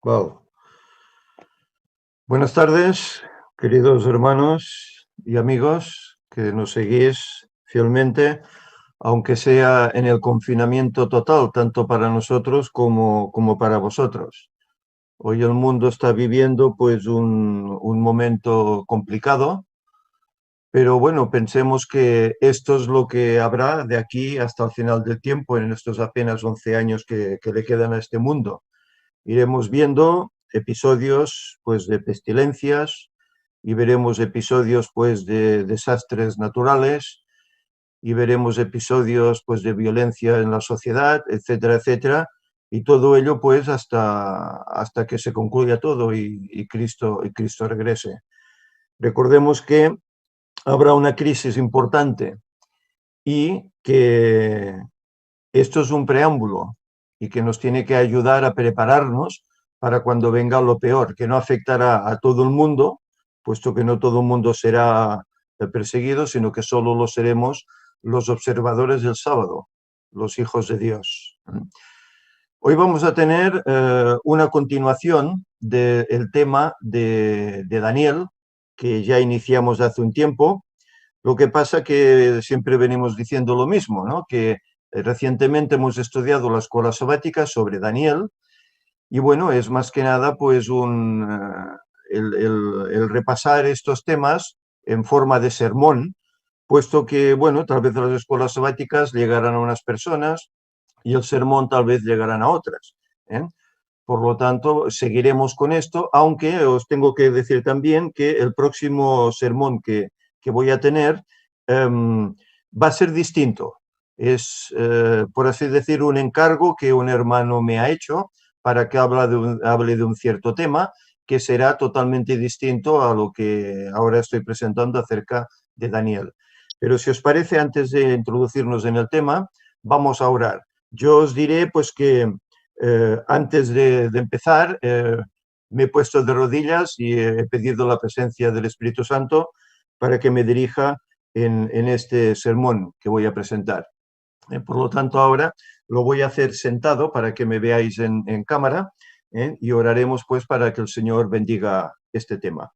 Wow. Buenas tardes, queridos hermanos y amigos que nos seguís fielmente, aunque sea en el confinamiento total, tanto para nosotros como para vosotros. Hoy el mundo está viviendo pues un momento complicado, pero bueno, pensemos que esto es lo que habrá de aquí hasta el final del tiempo, en estos apenas 11 años que le quedan a este mundo. Iremos viendo episodios pues de pestilencias y veremos episodios pues de desastres naturales y veremos episodios pues de violencia en la sociedad, etcétera, etcétera, y todo ello pues hasta que se concluya todo y Cristo regrese. Recordemos que habrá una crisis importante y que esto es un preámbulo y que nos tiene que ayudar a prepararnos para cuando venga lo peor, que no afectará a todo el mundo, puesto que no todo el mundo será perseguido, sino que solo lo seremos los observadores del sábado, los hijos de Dios. Hoy vamos a tener una continuación del tema de Daniel, que ya iniciamos hace un tiempo. Lo que pasa que siempre venimos diciendo lo mismo, ¿no? Que recientemente hemos estudiado la escuela sabática sobre Daniel y bueno, es más que nada pues el repasar estos temas en forma de sermón, puesto que, bueno, tal vez las escuelas sabáticas llegarán a unas personas y el sermón tal vez llegarán a otras, ¿eh? Por lo tanto, seguiremos con esto, aunque os tengo que decir también que el próximo sermón que voy a tener va a ser distinto. Es, por así decir, un encargo que un hermano me ha hecho para que hable de un cierto tema que será totalmente distinto a lo que ahora estoy presentando acerca de Daniel. Pero si os parece, antes de introducirnos en el tema, vamos a orar. Yo os diré pues que antes de empezar, me he puesto de rodillas y he pedido la presencia del Espíritu Santo para que me dirija en este sermón que voy a presentar. Por lo tanto, ahora lo voy a hacer sentado para que me veáis en cámara, y oraremos pues para que el Señor bendiga este tema.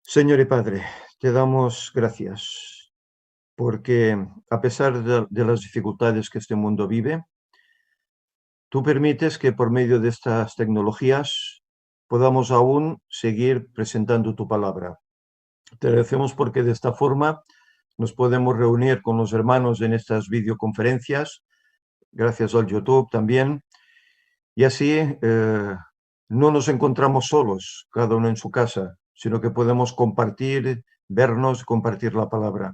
Señor y Padre, te damos gracias porque a pesar de las dificultades que este mundo vive, tú permites que por medio de estas tecnologías podamos aún seguir presentando tu palabra. Te agradecemos porque de esta forma nos podemos reunir con los hermanos en estas videoconferencias, gracias al YouTube también, y así no nos encontramos solos, cada uno en su casa, sino que podemos compartir, vernos, compartir la palabra.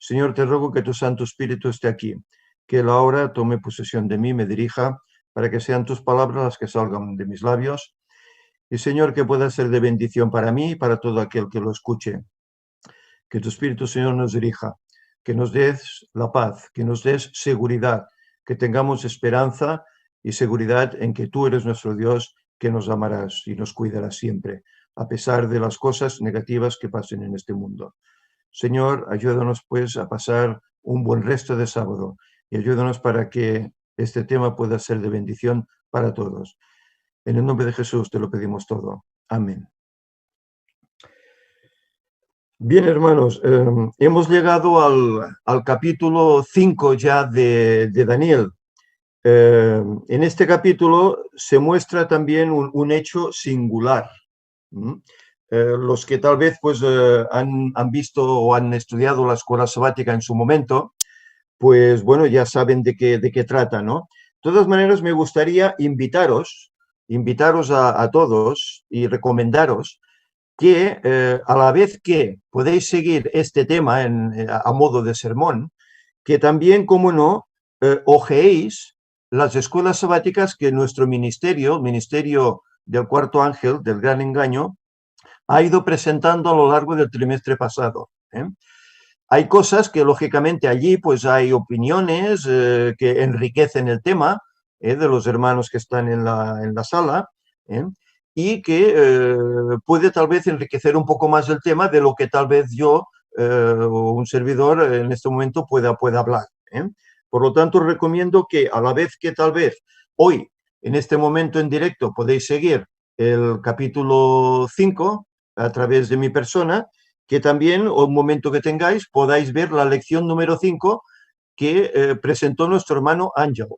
Señor, te ruego que tu Santo Espíritu esté aquí, que Él ahora tome posesión de mí, me dirija, para que sean tus palabras las que salgan de mis labios. Y Señor, que pueda ser de bendición para mí y para todo aquel que lo escuche. Que tu Espíritu, Señor, nos dirija, que nos des la paz, que nos des seguridad, que tengamos esperanza y seguridad en que tú eres nuestro Dios, que nos amarás y nos cuidarás siempre, a pesar de las cosas negativas que pasen en este mundo. Señor, ayúdanos pues a pasar un buen resto de sábado y ayúdanos para que este tema pueda ser de bendición para todos. En el nombre de Jesús te lo pedimos todo. Amén. Bien, hermanos, hemos llegado al capítulo 5 ya de Daniel. En este capítulo se muestra también un hecho singular. Los que tal vez pues, han visto o han estudiado la escuela sabática en su momento, pues bueno, ya saben de qué trata, ¿no? De todas maneras, me gustaría invitaros a todos y recomendaros que a la vez que podéis seguir este tema a modo de sermón, que también, como no, ojeéis las escuelas sabáticas que nuestro ministerio, el Ministerio del Cuarto Ángel, del Gran Engaño, ha ido presentando a lo largo del trimestre pasado. Hay cosas que, lógicamente, allí pues hay opiniones que enriquecen el tema de los hermanos que están en la sala, y que puede tal vez enriquecer un poco más el tema de lo que tal vez yo o un servidor en este momento pueda hablar. Por lo tanto, recomiendo que a la vez que tal vez hoy en este momento en directo podéis seguir el capítulo 5 a través de mi persona, que también, o un momento que tengáis, podáis ver la lección número 5 que presentó nuestro hermano Ángel.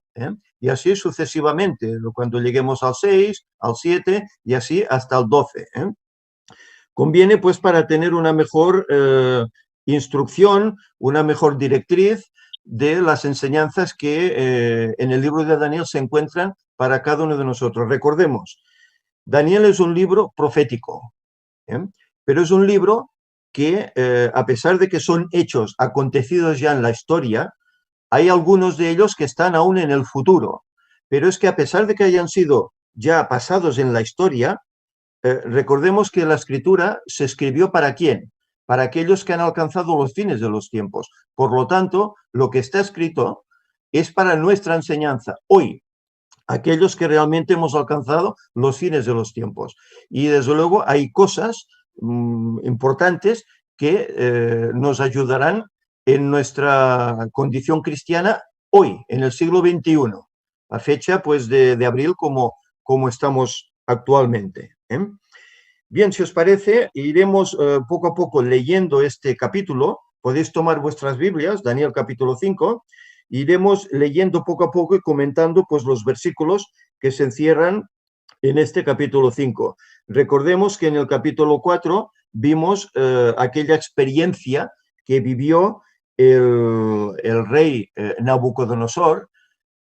Y así sucesivamente, cuando lleguemos al 6, al 7 y así hasta el 12. Conviene pues para tener una mejor instrucción, una mejor directriz de las enseñanzas que en el libro de Daniel se encuentran para cada uno de nosotros. Recordemos, Daniel es un libro profético, pero es un libro que, a pesar de que son hechos acontecidos ya en la historia, hay algunos de ellos que están aún en el futuro. Pero es que a pesar de que hayan sido ya pasados en la historia, recordemos que la escritura se escribió ¿para quién? Para aquellos que han alcanzado los fines de los tiempos. Por lo tanto, lo que está escrito es para nuestra enseñanza hoy, aquellos que realmente hemos alcanzado los fines de los tiempos. Y desde luego hay cosas importantes que nos ayudarán en nuestra condición cristiana hoy, en el siglo XXI, a fecha pues de abril como estamos actualmente. Bien, si os parece, iremos poco a poco leyendo este capítulo. Podéis tomar vuestras Biblias, Daniel capítulo 5, iremos leyendo poco a poco y comentando pues los versículos que se encierran en este capítulo 5. Recordemos que en el capítulo 4 vimos aquella experiencia que vivió el rey Nabucodonosor,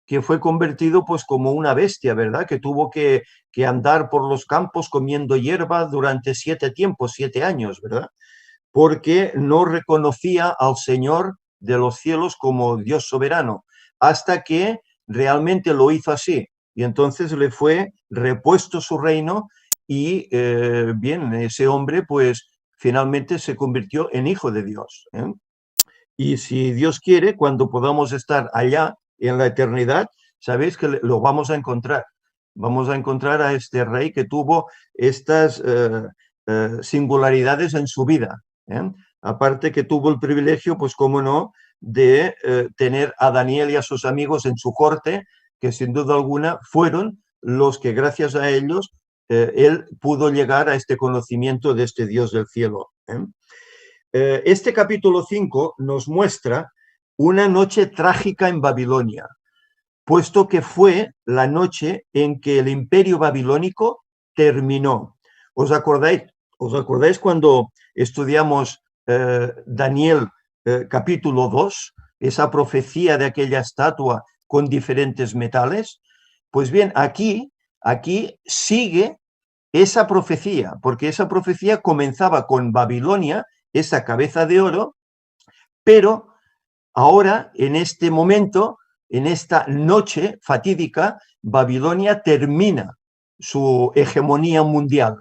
que fue convertido pues como una bestia, ¿verdad? Que tuvo que andar por los campos comiendo hierba durante 7 años, ¿verdad? Porque no reconocía al Señor de los cielos como Dios soberano, hasta que realmente lo hizo así. Y entonces le fue repuesto su reino y, bien, ese hombre pues finalmente se convirtió en hijo de Dios. Y si Dios quiere, cuando podamos estar allá en la eternidad, sabéis que lo vamos a encontrar. Vamos a encontrar a este rey que tuvo estas singularidades en su vida. Aparte que tuvo el privilegio, pues cómo no, de tener a Daniel y a sus amigos en su corte, que sin duda alguna fueron los que gracias a ellos él pudo llegar a este conocimiento de este Dios del cielo. Este capítulo 5 nos muestra una noche trágica en Babilonia, puesto que fue la noche en que el imperio babilónico terminó. ¿Os acordáis cuando estudiamos Daniel capítulo 2, esa profecía de aquella estatua con diferentes metales? Pues bien, aquí sigue esa profecía, porque esa profecía comenzaba con Babilonia, esa cabeza de oro, pero ahora, en este momento, en esta noche fatídica, Babilonia termina su hegemonía mundial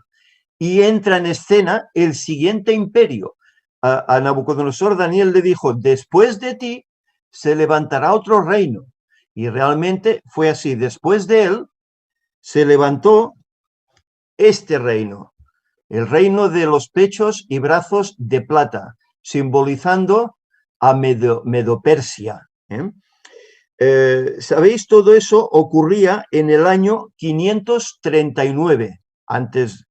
y entra en escena el siguiente imperio. A Nabucodonosor Daniel le dijo, después de ti se levantará otro reino. Y realmente fue así. Después de él se levantó este reino, el reino de los pechos y brazos de plata, simbolizando a Medopersia. ¿Sabéis? Todo eso ocurría en el año 539 antes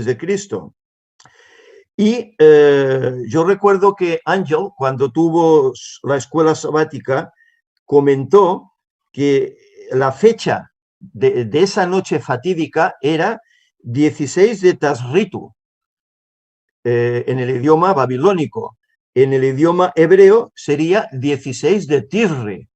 de Cristo. Y yo recuerdo que Ángel, cuando tuvo la escuela sabática, comentó que la fecha de esa noche fatídica era 16 de Tasritu, en el idioma babilónico. En el idioma hebreo sería 16 de Tisri.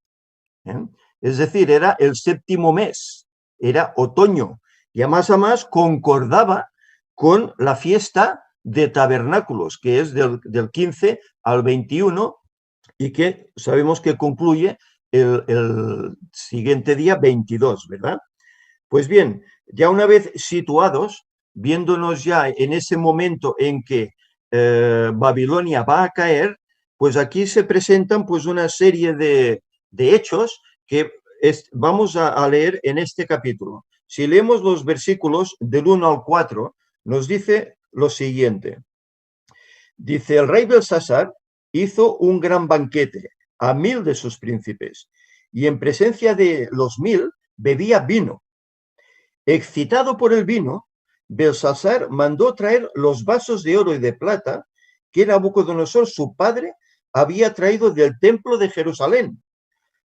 Es decir, era el séptimo mes, era otoño. Y a más concordaba con la fiesta de tabernáculos, que es del 15 al 21 y que sabemos que concluye el siguiente día 22, ¿verdad? Pues bien, ya una vez situados, viéndonos ya en ese momento en que Babilonia va a caer, pues aquí se presentan pues una serie de hechos que vamos a leer en este capítulo. Si leemos los versículos del 1 al 4, nos dice lo siguiente. Dice, el rey Belsasar hizo un gran banquete a 1000 de sus príncipes y en presencia de los 1000 bebía vino Excitado por el vino, Belsasar mandó traer los vasos de oro y de plata que Nabucodonosor, su padre, había traído del templo de Jerusalén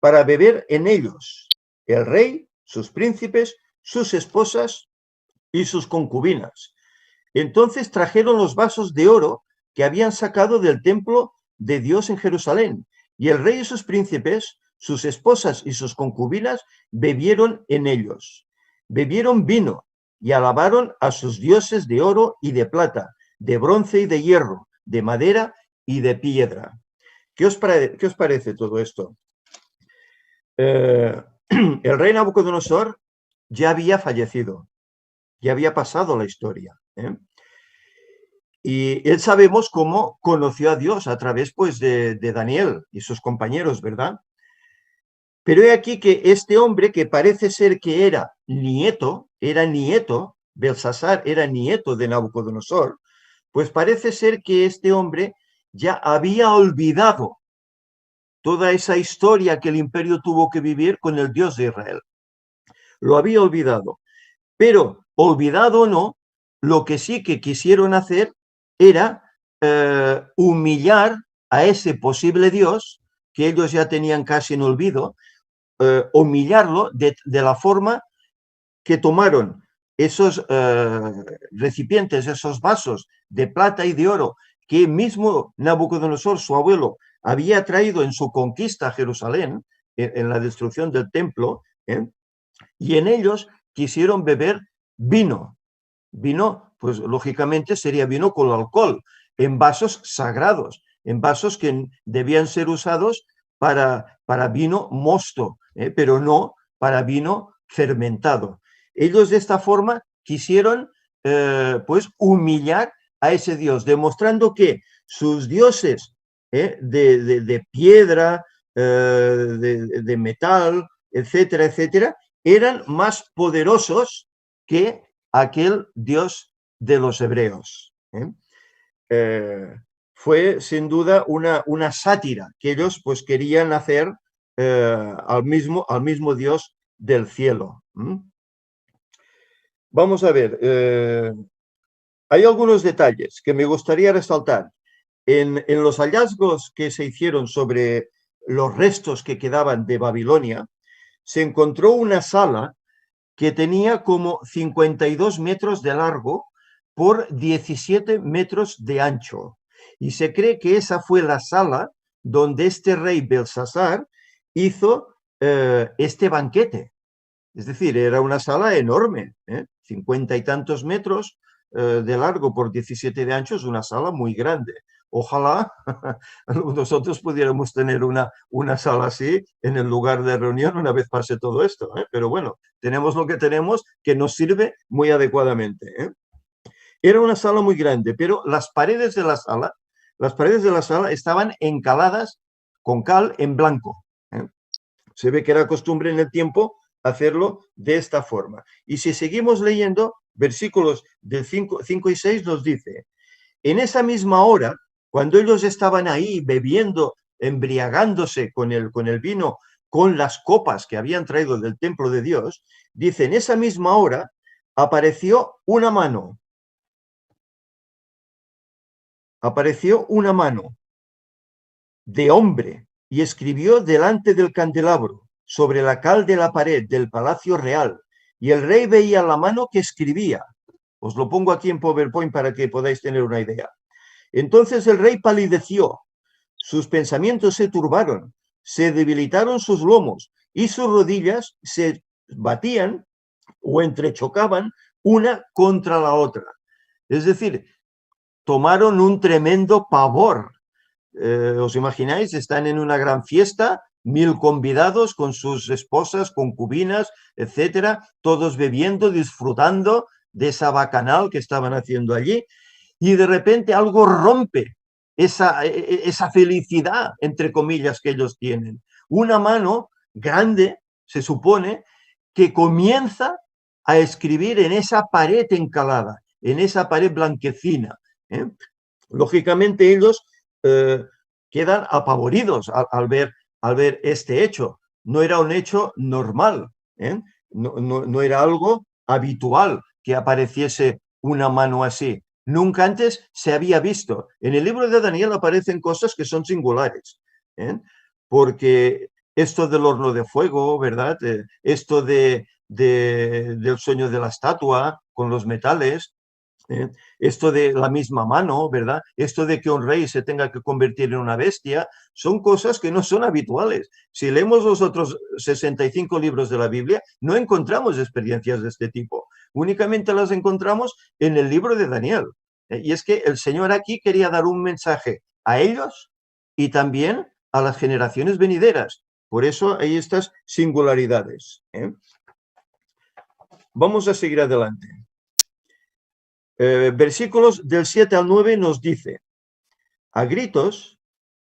para beber en ellos el rey, sus príncipes, sus esposas y sus concubinas. Entonces trajeron los vasos de oro que habían sacado del templo de Dios en Jerusalén, y el rey y sus príncipes, sus esposas y sus concubinas bebieron en ellos. Bebieron vino y alabaron a sus dioses de oro y de plata, de bronce y de hierro, de madera y de piedra. ¿Qué os parece todo esto? El rey Nabucodonosor ya había fallecido, ya había pasado la historia. Y él sabemos cómo conoció a Dios a través pues, de Daniel y sus compañeros, ¿verdad? Pero he aquí que este hombre, que parece ser que era nieto, Belsasar era nieto de Nabucodonosor, pues parece ser que este hombre ya había olvidado toda esa historia que el imperio tuvo que vivir con el Dios de Israel. Lo había olvidado. Pero, olvidado o no, lo que sí que quisieron hacer era humillar a ese posible Dios que ellos ya tenían casi en olvido, humillarlo de la forma que tomaron esos recipientes, esos vasos de plata y de oro que mismo Nabucodonosor, su abuelo, había traído en su conquista a Jerusalén, en la destrucción del templo, y en ellos quisieron beber vino. Vino, pues lógicamente sería vino con alcohol, en vasos sagrados, en vasos que debían ser usados para vino mosto, pero no para vino fermentado. Ellos de esta forma quisieron pues humillar a ese Dios, demostrando que sus dioses de piedra, de metal, etcétera, etcétera, eran más poderosos que aquel Dios de los hebreos. Fue sin duda una sátira que ellos pues querían hacer al mismo Dios del cielo. Vamos a ver, hay algunos detalles que me gustaría resaltar. En los hallazgos que se hicieron sobre los restos que quedaban de Babilonia, se encontró una sala que tenía como 52 metros de largo por 17 metros de ancho. Y se cree que esa fue la sala donde este rey Belsasar hizo este banquete. Es decir, era una sala enorme, 50 y tantos metros de largo por 17 de ancho, es una sala muy grande. Ojalá nosotros pudiéramos tener una sala así en el lugar de reunión una vez pase todo esto, pero bueno, tenemos lo que tenemos que nos sirve muy adecuadamente. Era una sala muy grande, pero las paredes de la sala estaban encaladas con cal en blanco. Se ve que era costumbre en el tiempo hacerlo de esta forma. Y si seguimos leyendo, versículos del 5 y 6 nos dice, en esa misma hora, cuando ellos estaban ahí bebiendo, embriagándose con el vino, con las copas que habían traído del templo de Dios, dice, en esa misma hora apareció una mano de hombre y escribió delante del candelabro sobre la cal de la pared del palacio real, y el rey veía la mano que escribía. Os lo pongo aquí en PowerPoint para que podáis tener una idea. Entonces el rey palideció, sus pensamientos se turbaron, se debilitaron sus lomos y sus rodillas se batían o entrechocaban una contra la otra. Es decir, tomaron un tremendo pavor. ¿Os imagináis? Están en una gran fiesta, 1000 convidados con sus esposas, concubinas, etcétera, todos bebiendo, disfrutando de esa bacanal que estaban haciendo allí, y de repente algo rompe esa felicidad, entre comillas, que ellos tienen. Una mano grande, se supone, que comienza a escribir en esa pared encalada, en esa pared blanquecina. Lógicamente ellos quedan apavoridos al ver este hecho. No era un hecho normal, no era algo habitual que apareciese una mano así. Nunca antes se había visto. En el libro de Daniel aparecen cosas que son singulares, ¿eh? Porque esto del horno de fuego, ¿verdad? Esto del sueño de la estatua con los metales, ¿eh? Esto de la misma mano, ¿verdad? Esto de que un rey se tenga que convertir en una bestia, son cosas que no son habituales. Si leemos los otros 65 libros de la Biblia, no encontramos experiencias de este tipo. Únicamente las encontramos en el libro de Daniel. Y es que el Señor aquí quería dar un mensaje a ellos y también a las generaciones venideras. Por eso hay estas singularidades, ¿eh? Vamos a seguir adelante. Versículos del 7 al 9 nos dice: a gritos,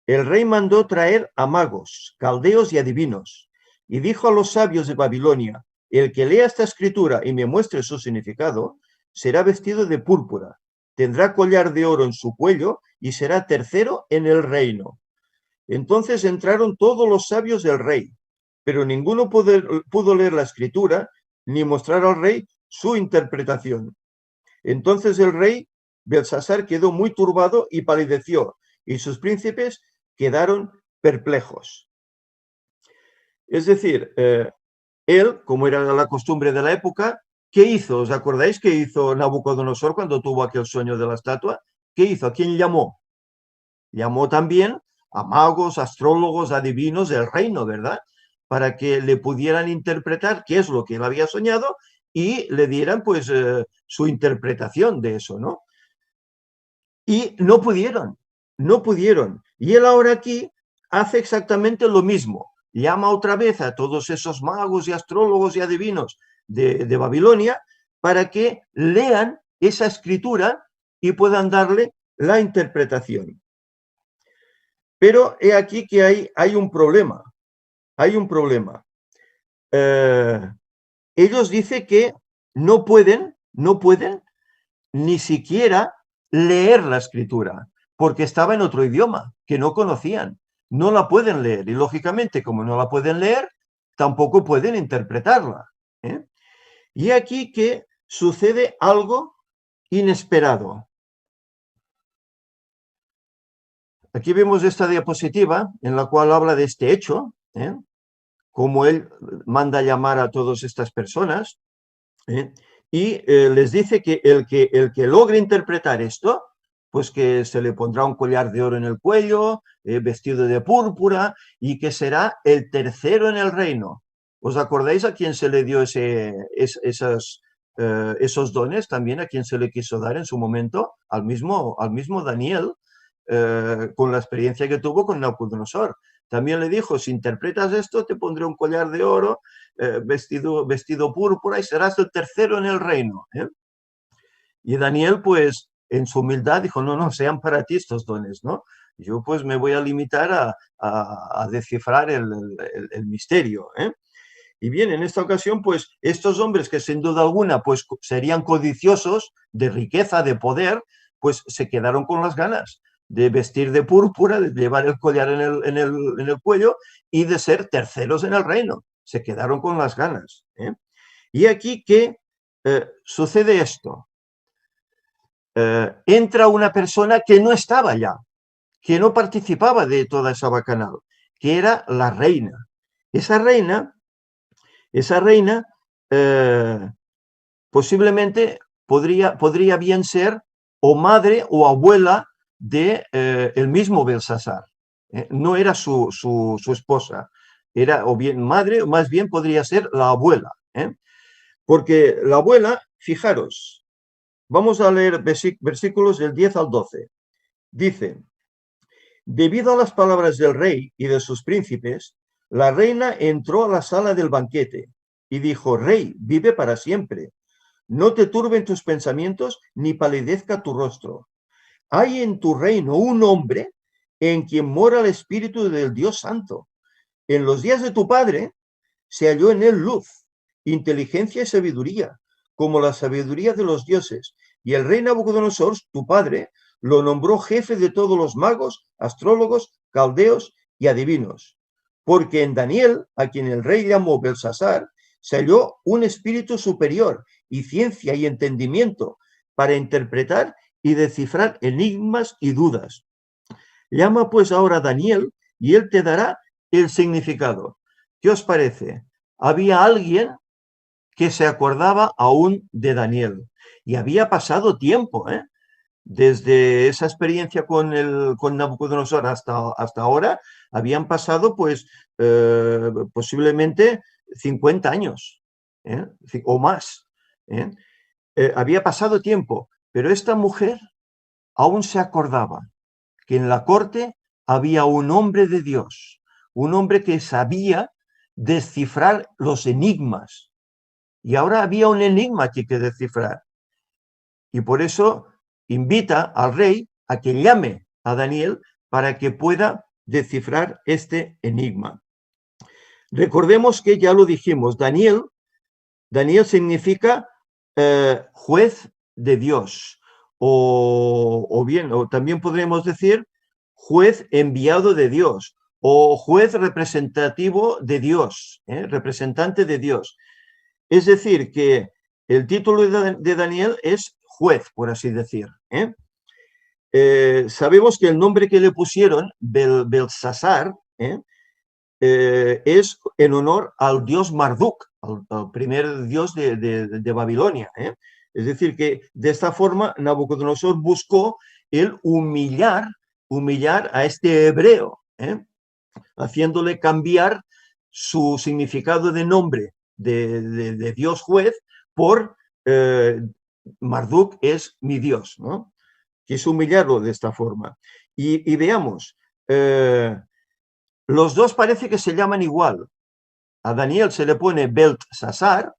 el rey mandó traer a magos, caldeos y adivinos, y dijo a los sabios de Babilonia: el que lea esta escritura y me muestre su significado, será vestido de púrpura, tendrá collar de oro en su cuello y será tercero en el reino. Entonces entraron todos los sabios del rey, pero ninguno pudo leer la escritura ni mostrar al rey su interpretación. Entonces el rey Belsasar quedó muy turbado y palideció, y sus príncipes quedaron perplejos. Es decir, él, como era la costumbre de la época, ¿qué hizo? ¿Os acordáis qué hizo Nabucodonosor cuando tuvo aquel sueño de la estatua? ¿Qué hizo? ¿A quién llamó? Llamó también a magos, astrólogos, adivinos del reino, ¿verdad? Para que le pudieran interpretar qué es lo que él había soñado y le dieran pues su interpretación de eso, ¿no? Y no pudieron, no pudieron. Y él ahora aquí hace exactamente lo mismo. Llama otra vez a todos esos magos y astrólogos y adivinos de Babilonia para que lean esa escritura y puedan darle la interpretación. Pero he aquí que hay un problema, hay un problema. Ellos dicen que no pueden ni siquiera leer la escritura, porque estaba en otro idioma que no conocían. No la pueden leer y, lógicamente, como no la pueden leer, tampoco pueden interpretarla, ¿eh? Y aquí que sucede algo inesperado. Aquí vemos esta diapositiva en la cual habla de este hecho, ¿eh? Cómo él manda llamar a todas estas personas, ¿eh? Y les dice que el que logre interpretar esto, pues que se le pondrá un collar de oro en el cuello, vestido de púrpura, y que será el tercero en el reino. ¿Os acordáis a quién se le dio esos dones? También a quién se le quiso dar en su momento, al mismo Daniel, con la experiencia que tuvo con Nabucodonosor. También le dijo: si interpretas esto, te pondré un collar de oro, vestido púrpura, y serás el tercero en el reino, ¿eh? Y Daniel, pues, en su humildad dijo: no, sean para ti estos dones, ¿no? Yo pues me voy a limitar a descifrar el misterio, ¿eh? Y bien, en esta ocasión, pues, estos hombres que sin duda alguna, pues, serían codiciosos de riqueza, de poder, pues, se quedaron con las ganas de vestir de púrpura, de llevar el collar en el cuello y de ser terceros en el reino. Se quedaron con las ganas, ¿eh? Y aquí que sucede esto. Entra una persona que no estaba ya, que no participaba de toda esa bacanal, que era la reina. Esa reina posiblemente podría bien ser o madre o abuela de el mismo Belsasar. No era su esposa, era o bien madre, o más bien podría ser la abuela, ¿eh? Porque la abuela, fijaros, vamos a leer versículos del 10 al 12. Dice: debido a las palabras del rey y de sus príncipes, la reina entró a la sala del banquete y dijo: rey, vive para siempre. No te turben tus pensamientos ni palidezca tu rostro. Hay en tu reino un hombre en quien mora el espíritu del Dios Santo. En los días de tu padre se halló en él luz, inteligencia y sabiduría, como la sabiduría de los dioses. Y el rey Nabucodonosor, tu padre, lo nombró jefe de todos los magos, astrólogos, caldeos y adivinos. Porque en Daniel, a quien el rey llamó Belsasar, se halló un espíritu superior y ciencia y entendimiento para interpretar y descifrar enigmas y dudas. Llama pues ahora a Daniel y él te dará el significado. ¿Qué os parece? Había alguien que se acordaba aún de Daniel y había pasado tiempo, ¿eh? Desde esa experiencia con Nabucodonosor hasta ahora, habían pasado pues posiblemente 50 años, ¿eh? O más, ¿eh? Había pasado tiempo, pero esta mujer aún se acordaba que en la corte había un hombre de Dios, un hombre que sabía descifrar los enigmas. Y ahora había un enigma aquí que descifrar. Y por eso invita al rey a que llame a Daniel para que pueda descifrar este enigma. Recordemos que ya lo dijimos, Daniel significa juez de Dios, o también podríamos decir juez enviado de Dios, o juez representativo de Dios, representante de Dios. Es decir, que el título de Daniel es juez, por así decir. Sabemos que el nombre que le pusieron, Belsasar, es en honor al dios Marduk, al primer dios de Babilonia. Es decir, que de esta forma Nabucodonosor buscó el humillar a este hebreo, haciéndole cambiar su significado de nombre de Dios juez por Marduk es mi Dios, ¿no? Quiso humillarlo de esta forma. Y veamos, los dos parece que se llaman igual. A Daniel se le pone Beltsasar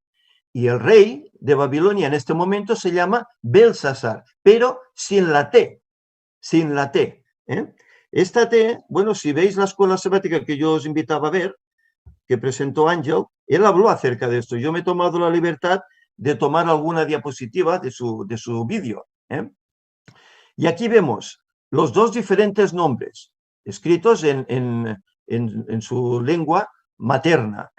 y el rey de Babilonia en este momento se llama Belsasar, pero sin la T, sin la T. Esta T, bueno, si veis la escuela sabática que yo os invitaba a ver, que presentó Ángel, él habló acerca de esto. Yo me he tomado la libertad de tomar alguna diapositiva de su vídeo. Y aquí vemos los dos diferentes nombres escritos en su lengua materna.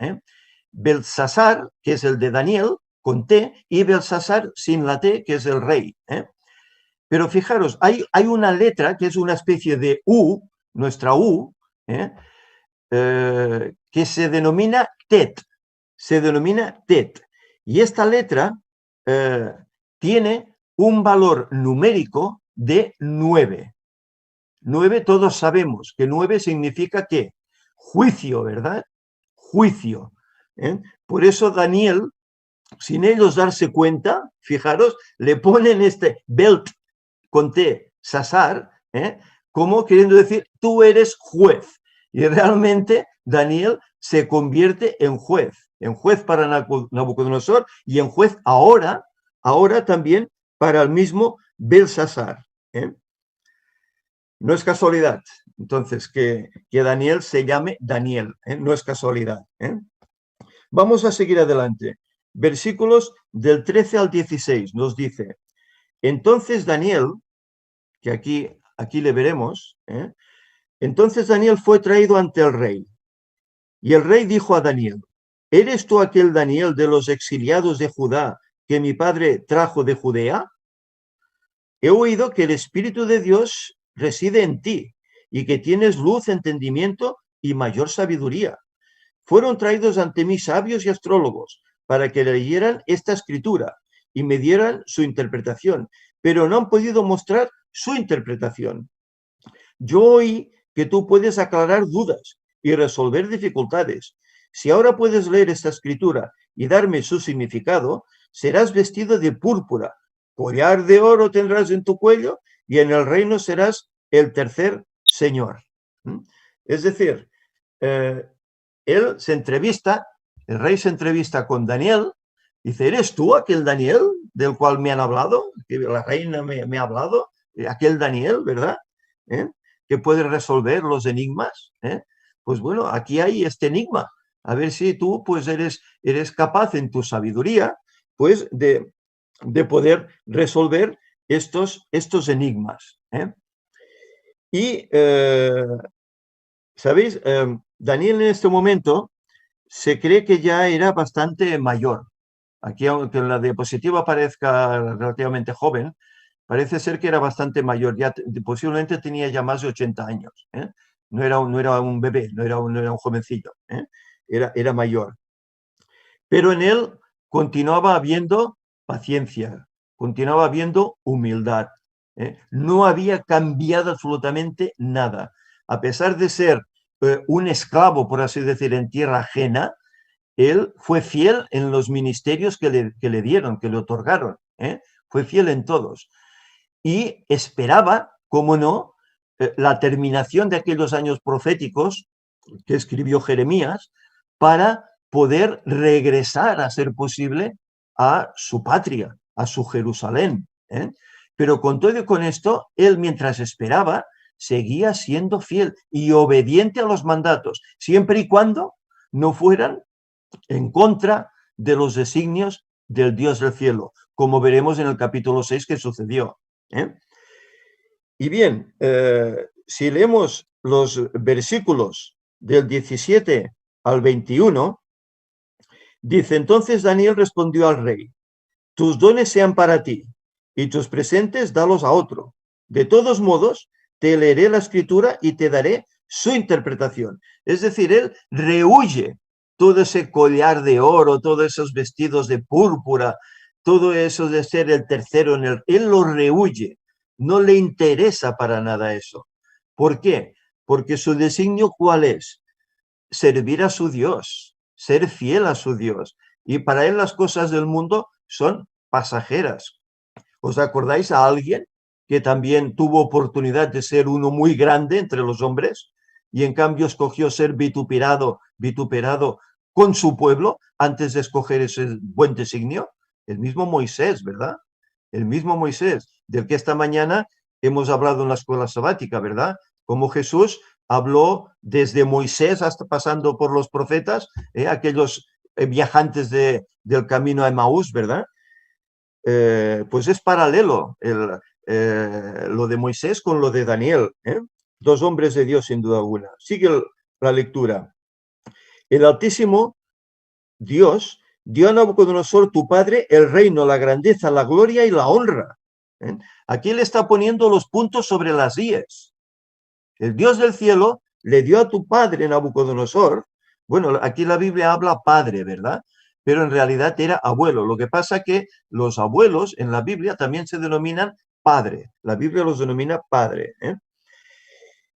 Belsasar, que es el de Daniel, con T, y Belsasar sin la T, que es el rey. Pero fijaros, hay una letra que es una especie de U, nuestra U, que se denomina TET. Se denomina TET. Y esta letra tiene un valor numérico de 9. 9 todos sabemos que 9 significa ¿qué? Juicio, ¿verdad? Juicio. Por eso Daniel, sin ellos darse cuenta, fijaros, le ponen este Belt con T, Sasar, como queriendo decir, tú eres juez. Y realmente Daniel se convierte en juez para Nabucodonosor y en juez ahora también para el mismo Belsasar. No es casualidad, entonces, que Daniel se llame Daniel, no es casualidad. Vamos a seguir adelante. Versículos del 13 al 16 nos dice, entonces Daniel, que aquí le veremos, entonces Daniel fue traído ante el rey. Y el rey dijo a Daniel, ¿eres tú aquel Daniel de los exiliados de Judá que mi padre trajo de Judea? He oído que el Espíritu de Dios reside en ti y que tienes luz, entendimiento y mayor sabiduría. Fueron traídos ante mí sabios y astrólogos para que leyeran esta escritura y me dieran su interpretación, pero no han podido mostrar su interpretación. Yo oí que tú puedes aclarar dudas y resolver dificultades. Si ahora puedes leer esta escritura y darme su significado, serás vestido de púrpura, collar de oro tendrás en tu cuello y en el reino serás el tercer señor. Es decir, el rey se entrevista con Daniel, dice, ¿eres tú aquel Daniel del cual me han hablado? Que la reina me ha hablado, aquel Daniel, ¿verdad? Que puede resolver los enigmas. Pues bueno, aquí hay este enigma. A ver si tú pues eres capaz en tu sabiduría pues de poder resolver estos enigmas. Y, ¿sabéis? Daniel en este momento se cree que ya era bastante mayor. Aquí, aunque en la diapositiva parezca relativamente joven, parece ser que era bastante mayor, ya posiblemente tenía ya más de 80 años. ¿Eh? No era un bebé, no era un jovencillo, ¿eh? Era mayor. Pero en él continuaba habiendo paciencia, continuaba habiendo humildad. ¿Eh? No había cambiado absolutamente nada. A pesar de ser un esclavo, por así decir, en tierra ajena, él fue fiel en los ministerios que le dieron, que le otorgaron. ¿Eh? Fue fiel en todos. Y esperaba, cómo no, la terminación de aquellos años proféticos que escribió Jeremías para poder regresar, a ser posible, a su patria, a su Jerusalén. ¿Eh? Pero con todo y con esto, él mientras esperaba, seguía siendo fiel y obediente a los mandatos, siempre y cuando no fueran en contra de los designios del Dios del cielo, como veremos en el capítulo 6 que sucedió. ¿Eh? Y bien, si leemos los versículos del 17 al 21, dice: entonces Daniel respondió al rey: tus dones sean para ti, y tus presentes dalos a otro. De todos modos, te leeré la escritura y te daré su interpretación. Es decir, él rehúye todo ese collar de oro, todos esos vestidos de púrpura, todo eso de ser el tercero en el... Él lo rehúye, no le interesa para nada eso. ¿Por qué? Porque su designio, ¿cuál es? Servir a su Dios, ser fiel a su Dios. Y para él las cosas del mundo son pasajeras. ¿Os acordáis a alguien que también tuvo oportunidad de ser uno muy grande entre los hombres y en cambio escogió ser vituperado con su pueblo antes de escoger ese buen designio? El mismo Moisés, ¿verdad? El mismo Moisés, del que esta mañana hemos hablado en la escuela sabática, ¿verdad? Como Jesús habló desde Moisés hasta pasando por los profetas, aquellos viajantes del camino a Emaús, ¿verdad? Pues es paralelo lo de Moisés con lo de Daniel. Dos hombres de Dios, sin duda alguna. Sigue la lectura. El Altísimo Dios dio a Nabucodonosor, tu padre, el reino, la grandeza, la gloria y la honra. Aquí le está poniendo los puntos sobre las íes. El Dios del cielo le dio a tu padre, Nabucodonosor. Bueno, aquí la Biblia habla padre, ¿verdad? Pero en realidad era abuelo. Lo que pasa que los abuelos en la Biblia también se denominan padre. La Biblia los denomina padre.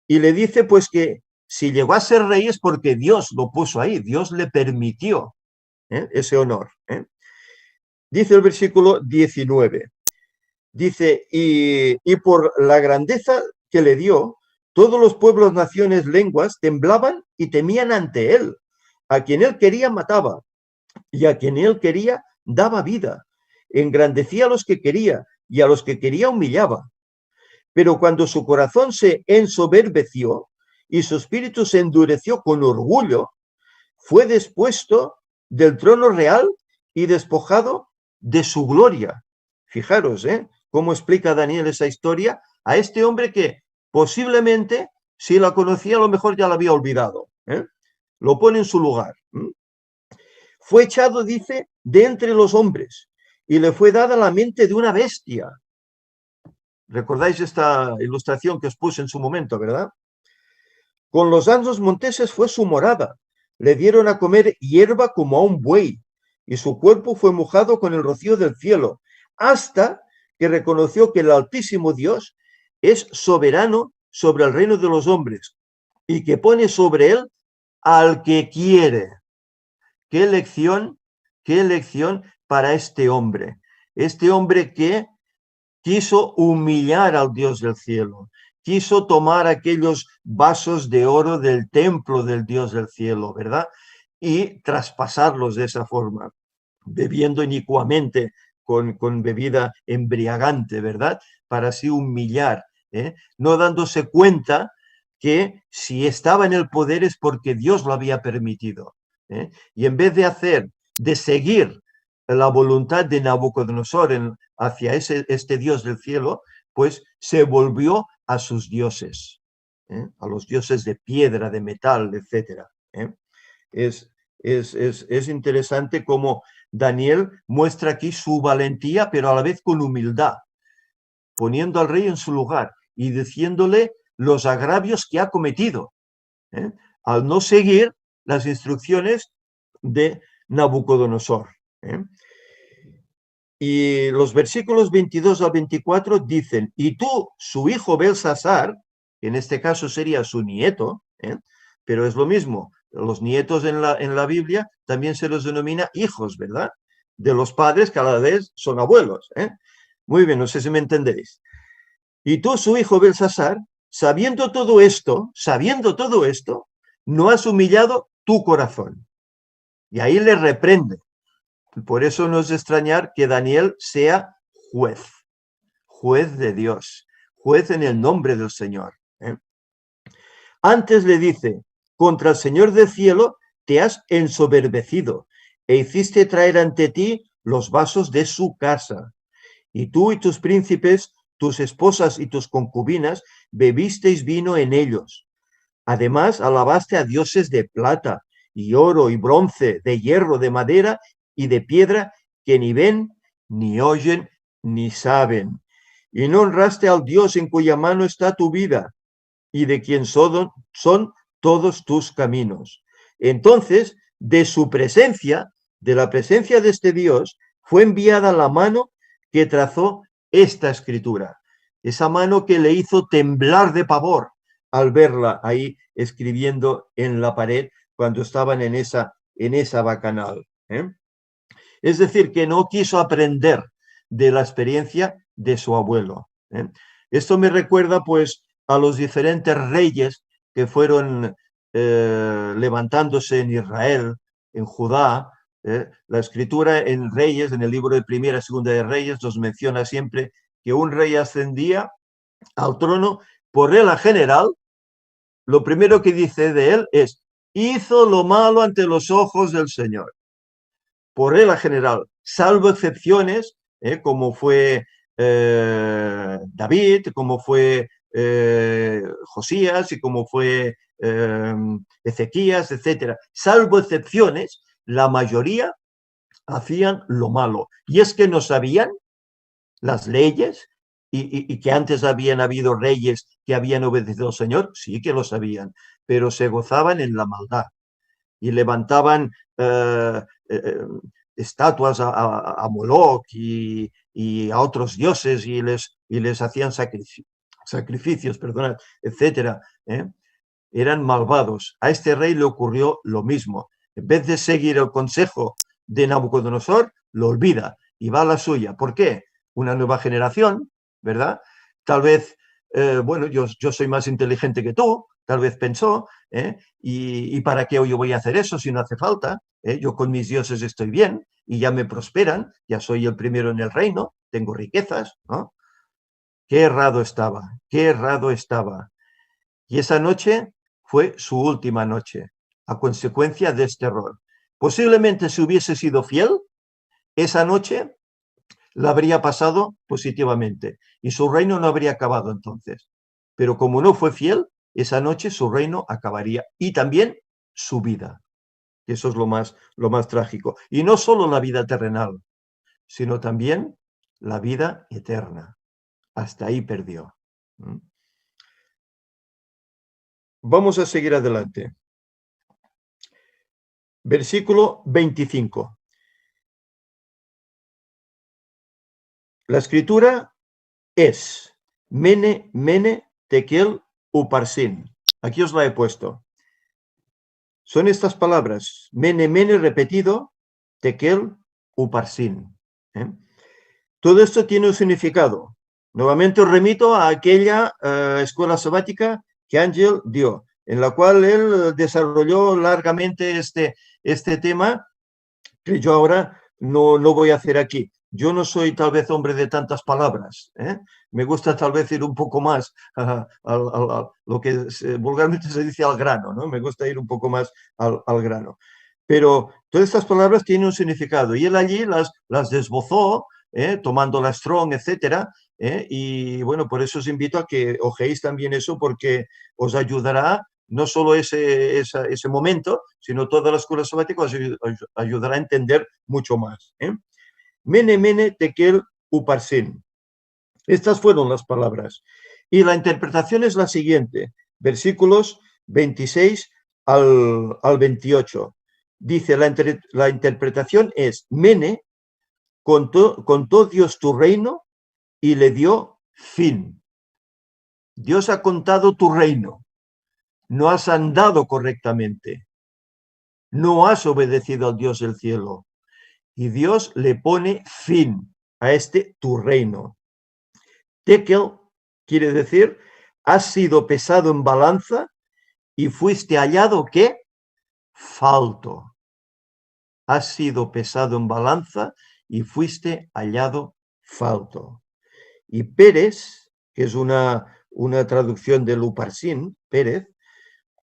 Y le dice pues que si llegó a ser rey es porque Dios lo puso ahí, Dios le permitió ese honor. Dice el versículo 19, dice, y por la grandeza que le dio, todos los pueblos, naciones, lenguas temblaban y temían ante él. A quien él quería mataba y a quien él quería daba vida. Engrandecía a los que quería y a los que quería humillaba. Pero cuando su corazón se ensoberbeció y su espíritu se endureció con orgullo, fue despuesto del trono real y despojado de su gloria. Fijaros, cómo explica Daniel esa historia a este hombre que posiblemente, si la conocía, a lo mejor ya la había olvidado. Lo pone en su lugar. Fue echado, dice, de entre los hombres y le fue dada la mente de una bestia. ¿Recordáis esta ilustración que os puse en su momento, verdad? Con los asnos monteses fue su morada. Le dieron a comer hierba como a un buey, y su cuerpo fue mojado con el rocío del cielo, hasta que reconoció que el Altísimo Dios es soberano sobre el reino de los hombres, y que pone sobre él al que quiere. Qué lección para este hombre. Este hombre que quiso humillar al Dios del cielo, quiso tomar aquellos vasos de oro del templo del Dios del cielo, ¿verdad? Y traspasarlos de esa forma, bebiendo inicuamente con bebida embriagante, ¿verdad? Para así humillar, no dándose cuenta que si estaba en el poder es porque Dios lo había permitido. Y en vez de seguir la voluntad de Nabucodonosor hacia este Dios del cielo, pues se volvió a sus dioses, a los dioses de piedra, de metal, etc. Es Es interesante cómo Daniel muestra aquí su valentía, pero a la vez con humildad, poniendo al rey en su lugar y diciéndole los agravios que ha cometido, ¿eh? Al no seguir las instrucciones de Nabucodonosor, ¿eh? Y los versículos 22 al 24 dicen, y tú, su hijo Belsasar, que en este caso sería su nieto, ¿eh? Pero es lo mismo, los nietos en la Biblia también se los denomina hijos, ¿verdad? De los padres que a la vez son abuelos, ¿eh? Muy bien, no sé si me entendéis. Y tú, su hijo Belsasar, sabiendo todo esto, no has humillado tu corazón. Y ahí le reprende. Por eso no es de extrañar que Daniel sea juez, juez de Dios, juez en el nombre del Señor, ¿eh? Antes le dice, contra el Señor del cielo te has ensoberbecido e hiciste traer ante ti los vasos de su casa. Y tú y tus príncipes, tus esposas y tus concubinas, bebisteis vino en ellos. Además, alabaste a dioses de plata y oro y bronce, de hierro, de madera y de piedra, que ni ven, ni oyen, ni saben. Y no honraste al Dios en cuya mano está tu vida y de quien son todos tus caminos. Entonces, de su presencia, de la presencia de este Dios, fue enviada la mano que trazó esta escritura. Esa mano que le hizo temblar de pavor al verla ahí escribiendo en la pared cuando estaban en esa bacanal, ¿eh? Es decir, que no quiso aprender de la experiencia de su abuelo, ¿eh? Esto me recuerda pues a los diferentes reyes que fueron levantándose en Israel, en Judá. La escritura en Reyes, en el libro de Primera y Segunda de Reyes, nos menciona siempre que un rey ascendía al trono por regla general. Lo primero que dice de él es, hizo lo malo ante los ojos del Señor. Por regla general, salvo excepciones, como fue David, como fue Josías y como fue Ezequías, etcétera. Salvo excepciones, la mayoría hacían lo malo. Y es que no sabían las leyes y que antes habían habido reyes que habían obedecido al Señor, sí que lo sabían, pero se gozaban en la maldad y levantaban estatuas a Moloch y a otros dioses y les hacían sacrificios, perdonad, etcétera, ¿eh? Eran malvados. A este rey le ocurrió lo mismo. En vez de seguir el consejo de Nabucodonosor, lo olvida y va a la suya. ¿Por qué? Una nueva generación, ¿verdad? Tal vez, bueno, yo soy más inteligente que tú, tal vez pensó, y ¿para qué yo voy a hacer eso si no hace falta? Yo con mis dioses estoy bien y ya me prosperan, ya soy el primero en el reino, tengo riquezas, ¿no? Qué errado estaba, qué errado estaba. Y esa noche fue su última noche, a consecuencia de este error. Posiblemente si hubiese sido fiel, esa noche la habría pasado positivamente y su reino no habría acabado entonces. Pero como no fue fiel, esa noche su reino acabaría y también su vida. Eso es lo más trágico. Y no solo la vida terrenal, sino también la vida eterna. Hasta ahí perdió. Vamos a seguir adelante. Versículo 25. La escritura es Mene, Mene, Tekel, Uparsin. Aquí os la he puesto. Son estas palabras, Mene, Mene repetido, Tekel, Uparsin. Todo esto tiene un significado. Nuevamente os remito a aquella escuela sabática que Ángel dio, en la cual él desarrolló largamente este tema que yo ahora no voy a hacer aquí. Yo no soy tal vez hombre de tantas palabras, ¿eh? Me gusta tal vez ir un poco más a lo que vulgarmente se dice al grano, ¿no? Me gusta ir un poco más al grano. Pero todas estas palabras tienen un significado y él allí las desbozó, tomando la strong, etcétera, y bueno, por eso os invito a que ojéis también eso porque os ayudará no solo ese momento, sino toda la escuela sabática os ayudará a entender mucho más. Mene, mene, tekel, uparsin. Estas fueron las palabras. Y la interpretación es la siguiente, versículos 26 al 28. Dice, la interpretación es, Mene, contó Dios tu reino y le dio fin. Dios ha contado tu reino. No has andado correctamente. No has obedecido al Dios del cielo. Y Dios le pone fin a tu reino. Tekel quiere decir, has sido pesado en balanza y fuiste hallado, ¿qué? Falto. Has sido pesado en balanza y fuiste hallado falto. Y Pérez, que es una traducción del Uparsin, Pérez,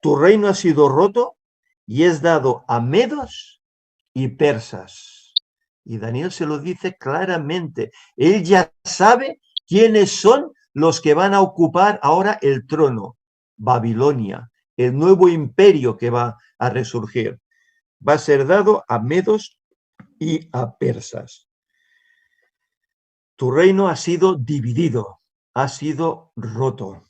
tu reino ha sido roto y es dado a medos y persas. Y Daniel se lo dice claramente. Él ya sabe quiénes son los que van a ocupar ahora el trono. Babilonia, el nuevo imperio que va a resurgir. Va a ser dado a medos y a persas. Tu reino ha sido dividido, ha sido roto.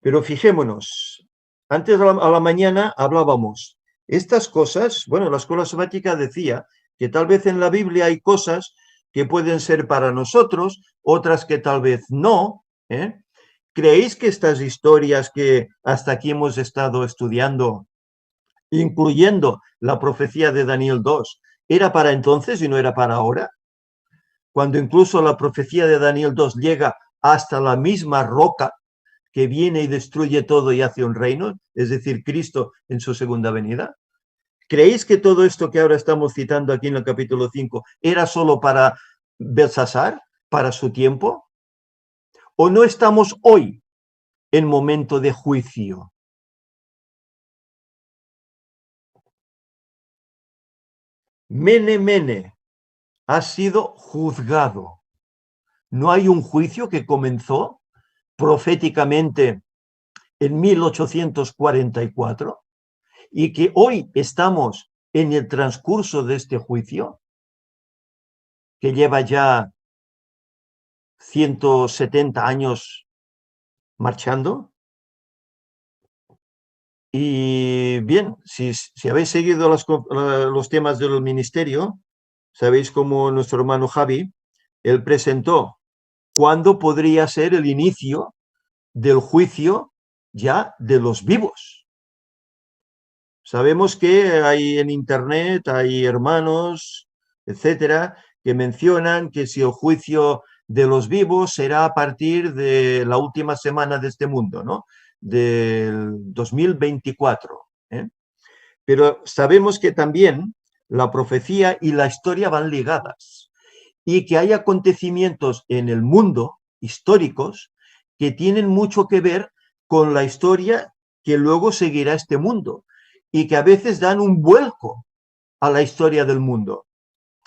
Pero fijémonos, antes a la mañana hablábamos, estas cosas, bueno, la escuela sabática decía que tal vez en la Biblia hay cosas que pueden ser para nosotros, otras que tal vez no. ¿Creéis que estas historias que hasta aquí hemos estado estudiando, incluyendo la profecía de Daniel 2, era para entonces y no era para ahora? Cuando incluso la profecía de Daniel 2 llega hasta la misma roca que viene y destruye todo y hace un reino, es decir, Cristo en su segunda venida. ¿Creéis que todo esto que ahora estamos citando aquí en el capítulo 5 era solo para Belsasar, para su tiempo? ¿O no estamos hoy en momento de juicio? Mene, mene, ha sido juzgado. ¿No hay un juicio que comenzó proféticamente en 1844 y que hoy estamos en el transcurso de este juicio, que lleva ya 170 años marchando? Y bien, si habéis seguido los temas del ministerio, sabéis cómo nuestro hermano Javi, él presentó cuándo podría ser el inicio del juicio ya de los vivos. Sabemos que hay en internet, hay hermanos, etcétera, que mencionan que si el juicio de los vivos será a partir de la última semana de este mundo, ¿no? Del 2024. Pero sabemos que también la profecía y la historia van ligadas y que hay acontecimientos en el mundo históricos que tienen mucho que ver con la historia que luego seguirá este mundo y que a veces dan un vuelco a la historia del mundo.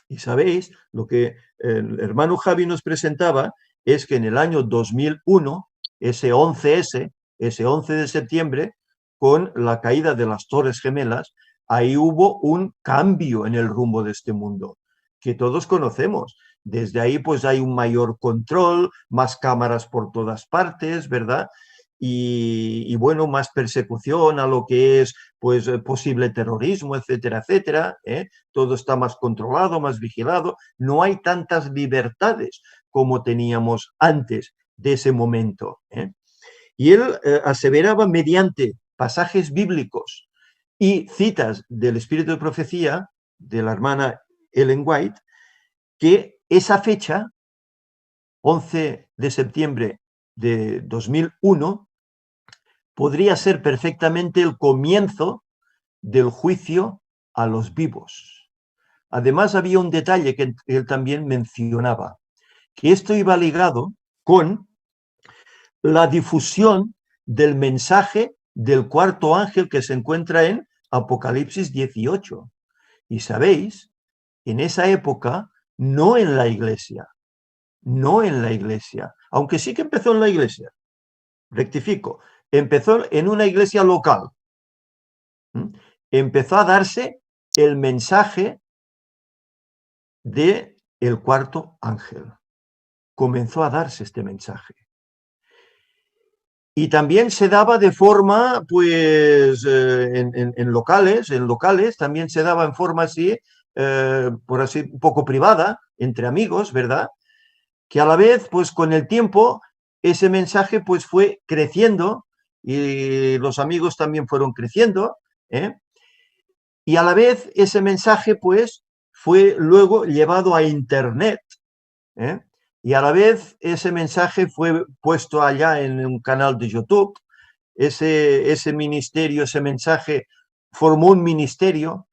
Y sabéis, lo que el hermano Javi nos presentaba es que en el año 2001, ese 11S, ese 11 de septiembre, con la caída de las Torres Gemelas, ahí hubo un cambio en el rumbo de este mundo, que todos conocemos. Desde ahí pues hay un mayor control, más cámaras por todas partes, ¿verdad? Y bueno, más persecución a lo que es pues posible terrorismo, etcétera, etcétera. Todo está más controlado, más vigilado. No hay tantas libertades como teníamos antes de ese momento. Y él aseveraba mediante pasajes bíblicos y citas del Espíritu de Profecía de la hermana Ellen White, que esa fecha, 11 de septiembre de 2001, podría ser perfectamente el comienzo del juicio a los vivos. Además, había un detalle que él también mencionaba, que esto iba ligado con la difusión del mensaje del cuarto ángel que se encuentra en Apocalipsis 18. Y sabéis, en esa época, no en la iglesia, aunque sí que empezó en la iglesia, rectifico, empezó en una iglesia local, empezó a darse el mensaje de el cuarto ángel. Comenzó a darse este mensaje. Y también se daba de forma, pues, en locales, también se daba en forma así, por así, un poco privada, entre amigos, ¿verdad? Que a la vez, pues, con el tiempo, ese mensaje, pues, fue creciendo y los amigos también fueron creciendo, ¿eh? Y a la vez ese mensaje, pues, fue luego llevado a Internet, ¿eh? Y a la vez ese mensaje fue puesto allá en un canal de YouTube. Ese ministerio, ese mensaje formó un ministerio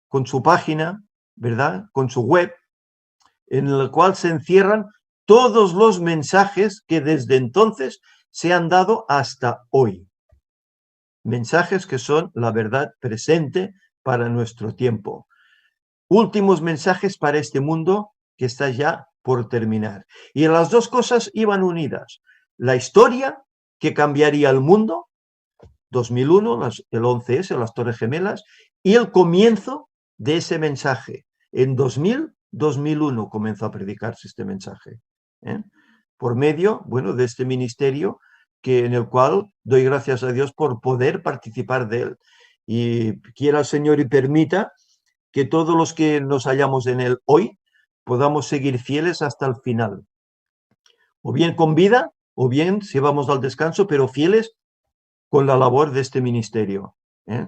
con su página, ¿verdad? Con su web, en el cual se encierran todos los mensajes que desde entonces se han dado hasta hoy. Mensajes que son la verdad presente para nuestro tiempo. Últimos mensajes para este mundo que está ya por terminar. Y las dos cosas iban unidas. La historia que cambiaría el mundo, 2001, el 11S, las Torres Gemelas, y el comienzo de ese mensaje. En 2001 comenzó a predicarse este mensaje, ¿eh? Por medio, bueno, de este ministerio en el cual doy gracias a Dios por poder participar de él. Y quiera el Señor y permita que todos los que nos hallamos en él hoy podamos seguir fieles hasta el final. O bien con vida, o bien si vamos al descanso, pero fieles con la labor de este ministerio, ¿eh?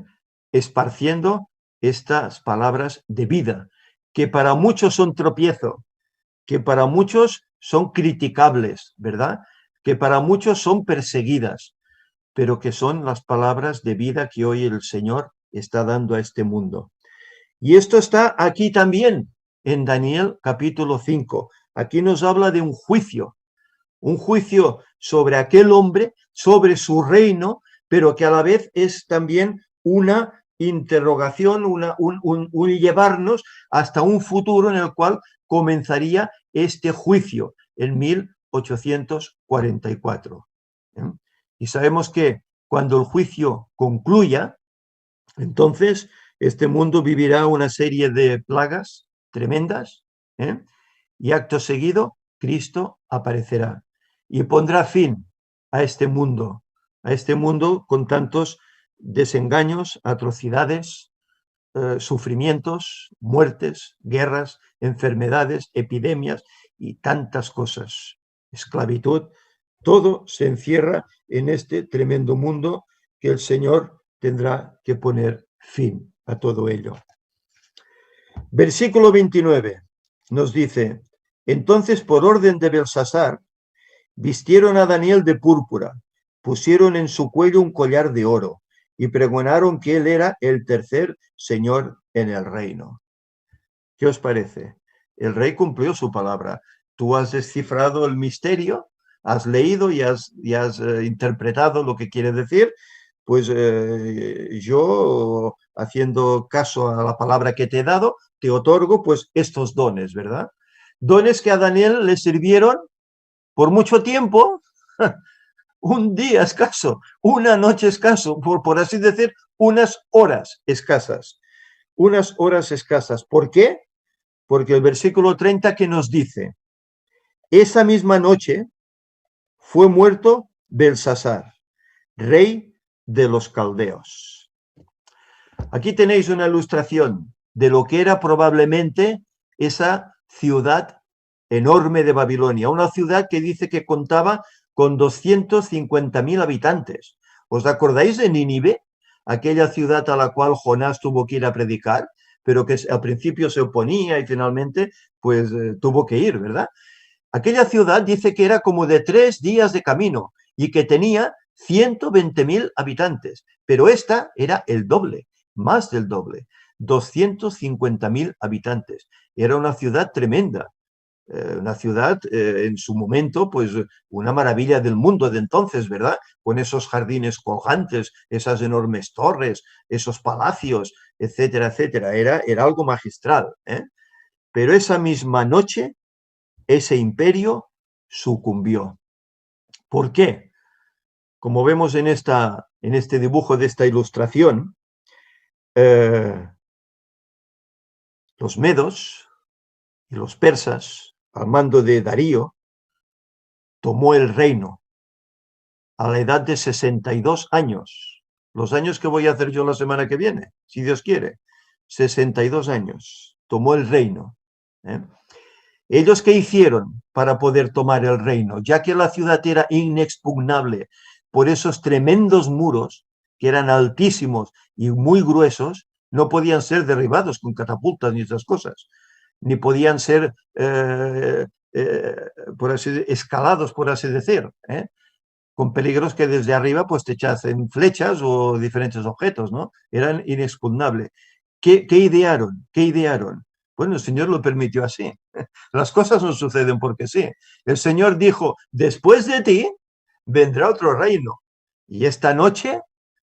Esparciendo estas palabras de vida, que para muchos son tropiezo, que para muchos son criticables, ¿verdad? Que para muchos son perseguidas, pero que son las palabras de vida que hoy el Señor está dando a este mundo. Y esto está aquí también, en Daniel capítulo 5. Aquí nos habla de un juicio sobre aquel hombre, sobre su reino, pero que a la vez es también una interrogación, un llevarnos hasta un futuro en el cual comenzaría este juicio en 1844. ¿Eh? Y sabemos que cuando el juicio concluya, entonces este mundo vivirá una serie de plagas tremendas, ¿eh? Y acto seguido Cristo aparecerá y pondrá fin a este mundo con tantos desengaños, atrocidades, sufrimientos, muertes, guerras, enfermedades, epidemias y tantas cosas. Esclavitud, todo se encierra en este tremendo mundo que el Señor tendrá que poner fin a todo ello. Versículo 29 nos dice: entonces, por orden de Belsasar, vistieron a Daniel de púrpura, pusieron en su cuello un collar de oro y pregonaron que él era el tercer señor en el reino. ¿Qué os parece? El rey cumplió su palabra. Tú has descifrado el misterio, has leído y has interpretado lo que quiere decir. Pues yo, haciendo caso a la palabra que te he dado, te otorgo pues estos dones, ¿verdad? Dones que a Daniel le sirvieron por mucho tiempo, un día escaso, una noche escaso, por así decir, unas horas escasas. Unas horas escasas. ¿Por qué? Porque el versículo 30 que nos dice: esa misma noche fue muerto Belsasar, rey de los caldeos. Aquí tenéis una ilustración de lo que era probablemente esa ciudad enorme de Babilonia, una ciudad que dice que contaba con 250.000 habitantes. ¿Os acordáis de Nínive? Aquella ciudad a la cual Jonás tuvo que ir a predicar, pero que al principio se oponía y finalmente pues tuvo que ir, ¿verdad? Aquella ciudad dice que era como de 3 días de camino y que tenía 120.000 habitantes, pero esta era el doble, más del doble, 250.000 habitantes. Era una ciudad tremenda, una ciudad en su momento, pues una maravilla del mundo de entonces, ¿verdad? Con esos jardines colgantes, esas enormes torres, esos palacios, etcétera, etcétera. Era algo magistral, ¿eh? Pero esa misma noche, ese imperio sucumbió. ¿Por qué? Como vemos en este dibujo de esta ilustración, los medos y los persas, al mando de Darío, tomó el reino a la edad de 62 años. Los años que voy a hacer yo la semana que viene, si Dios quiere. 62 años. Tomó el reino. ¿Eh? ¿Ellos qué hicieron para poder tomar el reino? Ya que la ciudad era inexpugnable por esos tremendos muros, que eran altísimos y muy gruesos, no podían ser derribados con catapultas ni esas cosas, ni podían ser por así, escalados, por así decir, con peligros que desde arriba pues te echasen flechas o diferentes objetos, ¿no? Eran inexpugnables. ¿Qué idearon? ¿Qué idearon? Bueno, el Señor lo permitió así. Las cosas no suceden porque sí. El Señor dijo, después de ti vendrá otro reino. Y esta noche,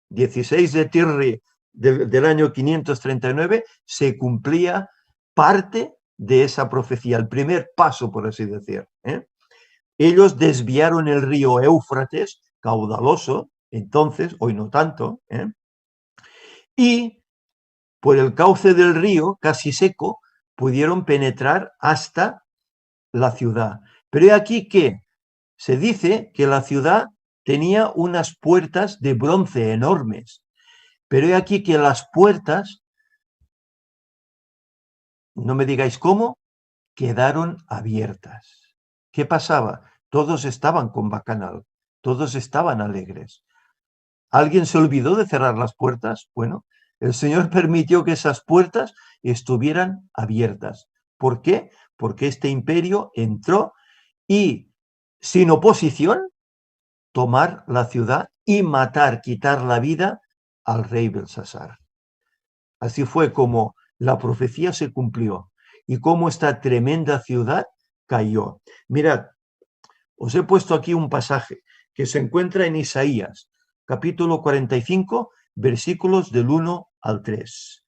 16 de Tirri del año 539, se cumplía parte de esa profecía, el primer paso, por así decir. Ellos desviaron el río Éufrates, caudaloso, entonces, hoy no tanto, y por el cauce del río, casi seco, pudieron penetrar hasta la ciudad. Pero he aquí que se dice que la ciudad tenía unas puertas de bronce enormes, pero he aquí que las puertas, no me digáis cómo, quedaron abiertas. ¿Qué pasaba? Todos estaban con bacanal, todos estaban alegres. ¿Alguien se olvidó de cerrar las puertas? Bueno, el Señor permitió que esas puertas estuvieran abiertas. ¿Por qué? Porque este imperio entró y, sin oposición, tomar la ciudad y matar, quitar la vida al rey Belsasar. Así fue como la profecía se cumplió y cómo esta tremenda ciudad cayó. Mirad, os he puesto aquí un pasaje que se encuentra en Isaías, capítulo 45, versículos del 1 al 3.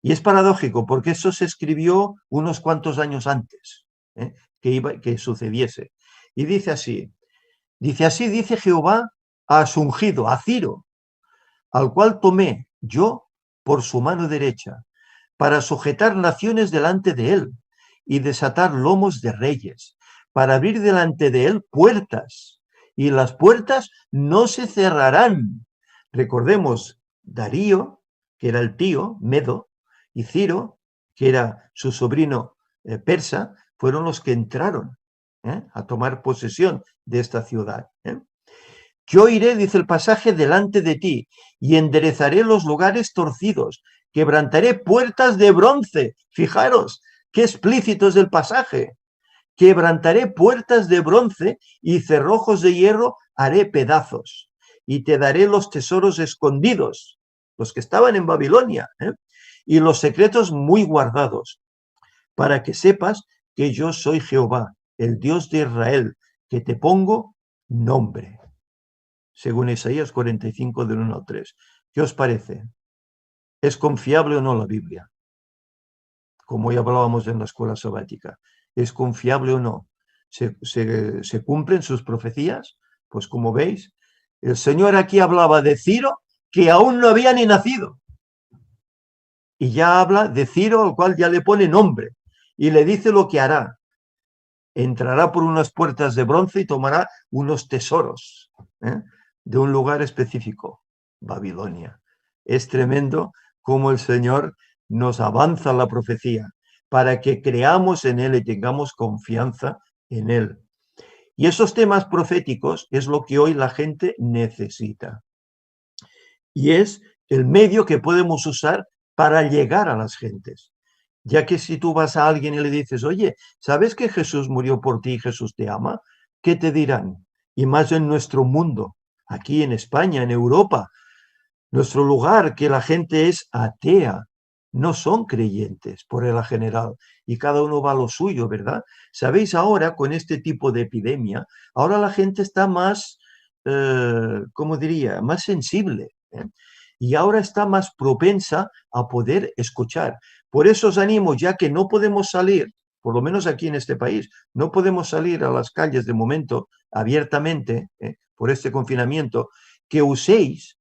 Y es paradójico porque eso se escribió unos cuantos años antes que sucediese. Y dice así, dice Jehová a su ungido, a Ciro, al cual tomé yo por su mano derecha, para sujetar naciones delante de él y desatar lomos de reyes, para abrir delante de él puertas, y las puertas no se cerrarán. Recordemos, Darío, que era el tío, Medo, y Ciro, que era su sobrino persa, fueron los que entraron a tomar posesión de esta ciudad. Yo iré, dice el pasaje, delante de ti y enderezaré los lugares torcidos, quebrantaré puertas de bronce. Fijaros, qué explícito es el pasaje. Quebrantaré puertas de bronce y cerrojos de hierro haré pedazos. Y te daré los tesoros escondidos, los que estaban en Babilonia, y los secretos muy guardados, para que sepas que yo soy Jehová, el Dios de Israel, que te pongo nombre. Según Isaías 45, del 1 al 3. ¿Qué os parece? ¿Es confiable o no la Biblia? Como ya hablábamos en la escuela sabática. ¿Es confiable o no? ¿Se cumplen sus profecías? Pues como veis, el Señor aquí hablaba de Ciro, que aún no había ni nacido. Y ya habla de Ciro, al cual ya le pone nombre. Y le dice lo que hará. Entrará por unas puertas de bronce y tomará unos tesoros de un lugar específico, Babilonia. Es tremendo cómo el Señor nos avanza la profecía para que creamos en Él y tengamos confianza en Él. Y esos temas proféticos es lo que hoy la gente necesita. Y es el medio que podemos usar para llegar a las gentes. Ya que si tú vas a alguien y le dices, oye, ¿sabes que Jesús murió por ti y Jesús te ama? ¿Qué te dirán? Y más en nuestro mundo, aquí en España, en Europa, nuestro lugar, que la gente es atea, no son creyentes por regla general, y cada uno va a lo suyo, ¿verdad? Sabéis ahora, con este tipo de epidemia, ahora la gente está más, ¿cómo diría?, más sensible, y ahora está más propensa a poder escuchar. Por eso os animo, ya que no podemos salir, por lo menos aquí en este país, no podemos salir a las calles de momento abiertamente por este confinamiento, que uséis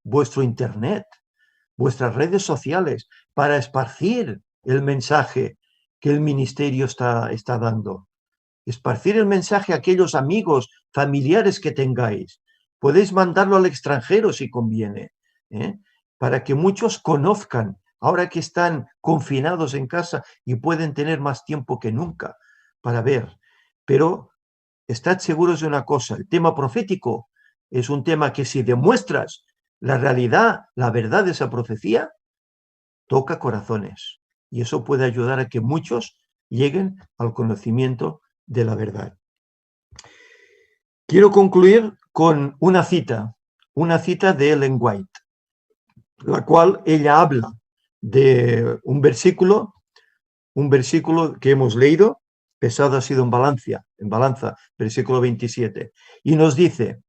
vuestro internet, vuestras redes sociales, para esparcir el mensaje que el ministerio está dando. Esparcir el mensaje a aquellos amigos, familiares que tengáis. Podéis mandarlo al extranjero si conviene, ¿eh? Para que muchos conozcan, ahora que están confinados en casa y pueden tener más tiempo que nunca para ver. Pero estad seguros de una cosa, el tema profético es un tema que si demuestras la realidad, la verdad de esa profecía, toca corazones. Y eso puede ayudar a que muchos lleguen al conocimiento de la verdad. Quiero concluir con una cita de Ellen White, la cual ella habla de un versículo que hemos leído, pesado ha sido en balanza, versículo 27, y nos dice: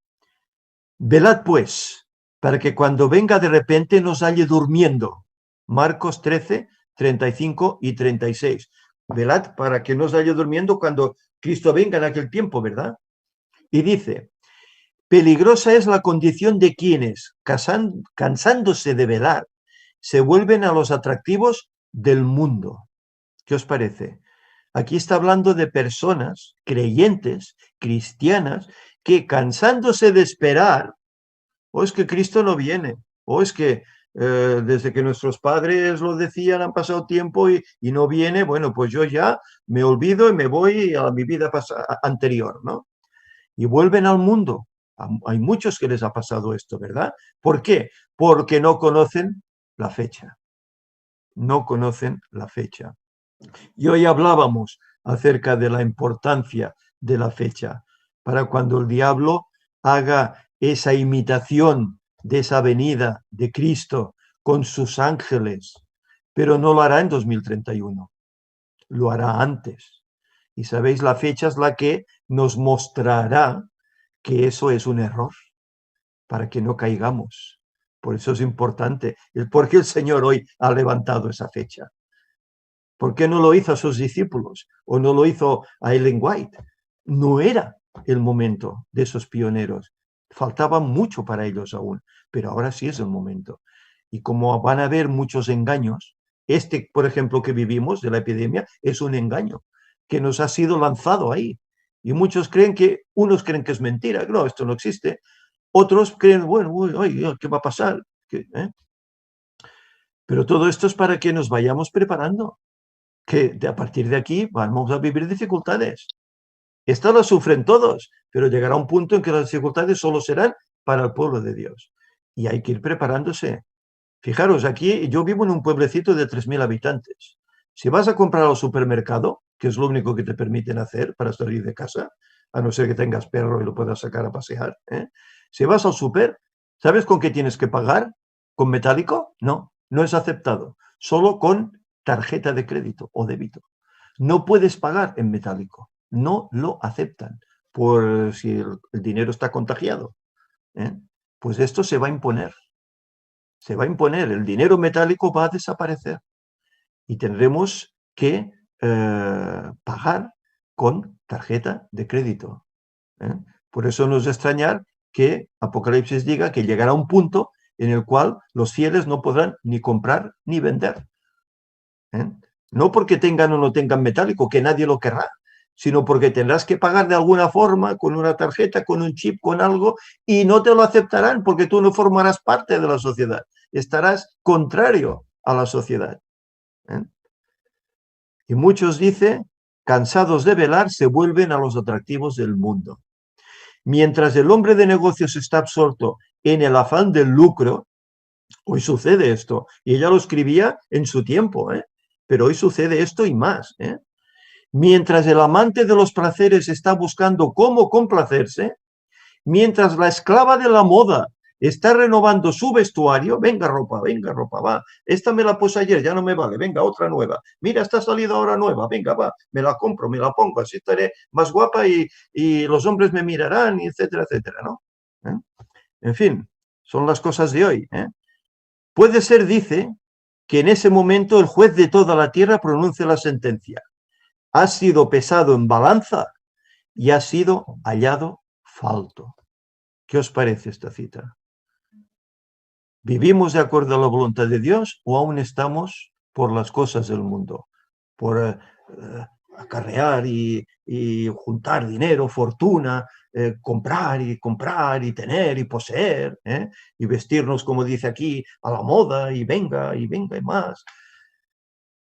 velad pues, para que cuando venga de repente nos halle durmiendo. Marcos 13, 35 y 36. Velad para que nos halle durmiendo cuando Cristo venga en aquel tiempo, ¿verdad? Y dice: peligrosa es la condición de quienes, cansándose de velar, se vuelven a los atractivos del mundo. ¿Qué os parece? Aquí está hablando de personas creyentes, cristianas, que cansándose de esperar, o es que Cristo no viene, o es que desde que nuestros padres lo decían han pasado tiempo y no viene, bueno, pues yo ya me olvido y me voy a mi vida anterior, ¿no? Y vuelven al mundo. Hay muchos que les ha pasado esto, ¿verdad? ¿Por qué? Porque no conocen la fecha. No conocen la fecha. Y hoy hablábamos acerca de la importancia de la fecha, para cuando el diablo haga esa imitación de esa venida de Cristo con sus ángeles, pero no lo hará en 2031, lo hará antes. Y sabéis, la fecha es la que nos mostrará que eso es un error, para que no caigamos. Por eso es importante el por qué el Señor hoy ha levantado esa fecha. ¿Por qué no lo hizo a sus discípulos? ¿O no lo hizo a Ellen White? No era el momento de esos pioneros. Faltaba mucho para ellos aún, pero ahora sí es el momento. Y como van a haber muchos engaños, este, por ejemplo, que vivimos de la epidemia, es un engaño que nos ha sido lanzado ahí. Y muchos creen unos creen que es mentira, no, esto no existe. Otros creen, bueno, ¿qué va a pasar? Pero todo esto es para que nos vayamos preparando, que a partir de aquí vamos a vivir dificultades. Estas las sufren todos, pero llegará un punto en que las dificultades solo serán para el pueblo de Dios. Y hay que ir preparándose. Fijaros, aquí yo vivo en un pueblecito de 3.000 habitantes. Si vas a comprar al supermercado, que es lo único que te permiten hacer para salir de casa, a no ser que tengas perro y lo puedas sacar a pasear, ¿eh? Si vas al super, ¿sabes con qué tienes que pagar? ¿Con metálico? No, no es aceptado. Solo con tarjeta de crédito o débito. No puedes pagar en metálico. No lo aceptan por si el dinero está contagiado, ¿eh? Pues esto se va a imponer. Se va a imponer. El dinero metálico va a desaparecer y tendremos que pagar con tarjeta de crédito, ¿eh? Por eso no es de extrañar que Apocalipsis diga que llegará un punto en el cual los fieles no podrán ni comprar ni vender, ¿eh? No porque tengan o no tengan metálico, que nadie lo querrá, sino porque tendrás que pagar de alguna forma con una tarjeta, con un chip, con algo, y no te lo aceptarán porque tú no formarás parte de la sociedad. Estarás contrario a la sociedad, ¿eh? Y muchos, dice, cansados de velar, se vuelven a los atractivos del mundo. Mientras el hombre de negocios está absorto en el afán del lucro, hoy sucede esto, y ella lo escribía en su tiempo, ¿eh? Pero hoy sucede esto y más, ¿eh? Mientras el amante de los placeres está buscando cómo complacerse, mientras la esclava de la moda está renovando su vestuario, venga ropa, va, esta me la puse ayer, ya no me vale, venga, otra nueva, mira, esta salida ahora nueva, venga, va, me la compro, me la pongo, así estaré más guapa y los hombres me mirarán, etcétera, etcétera, ¿no? ¿Eh? En fin, son las cosas de hoy, ¿eh? Puede ser, dice, que en ese momento el juez de toda la tierra pronuncie la sentencia. Ha sido pesado en balanza y ha sido hallado falto. ¿Qué os parece esta cita? ¿Vivimos de acuerdo a la voluntad de Dios o aún estamos por las cosas del mundo? Por acarrear y juntar dinero, fortuna, comprar y tener y poseer, y vestirnos, como dice aquí, a la moda y venga y más,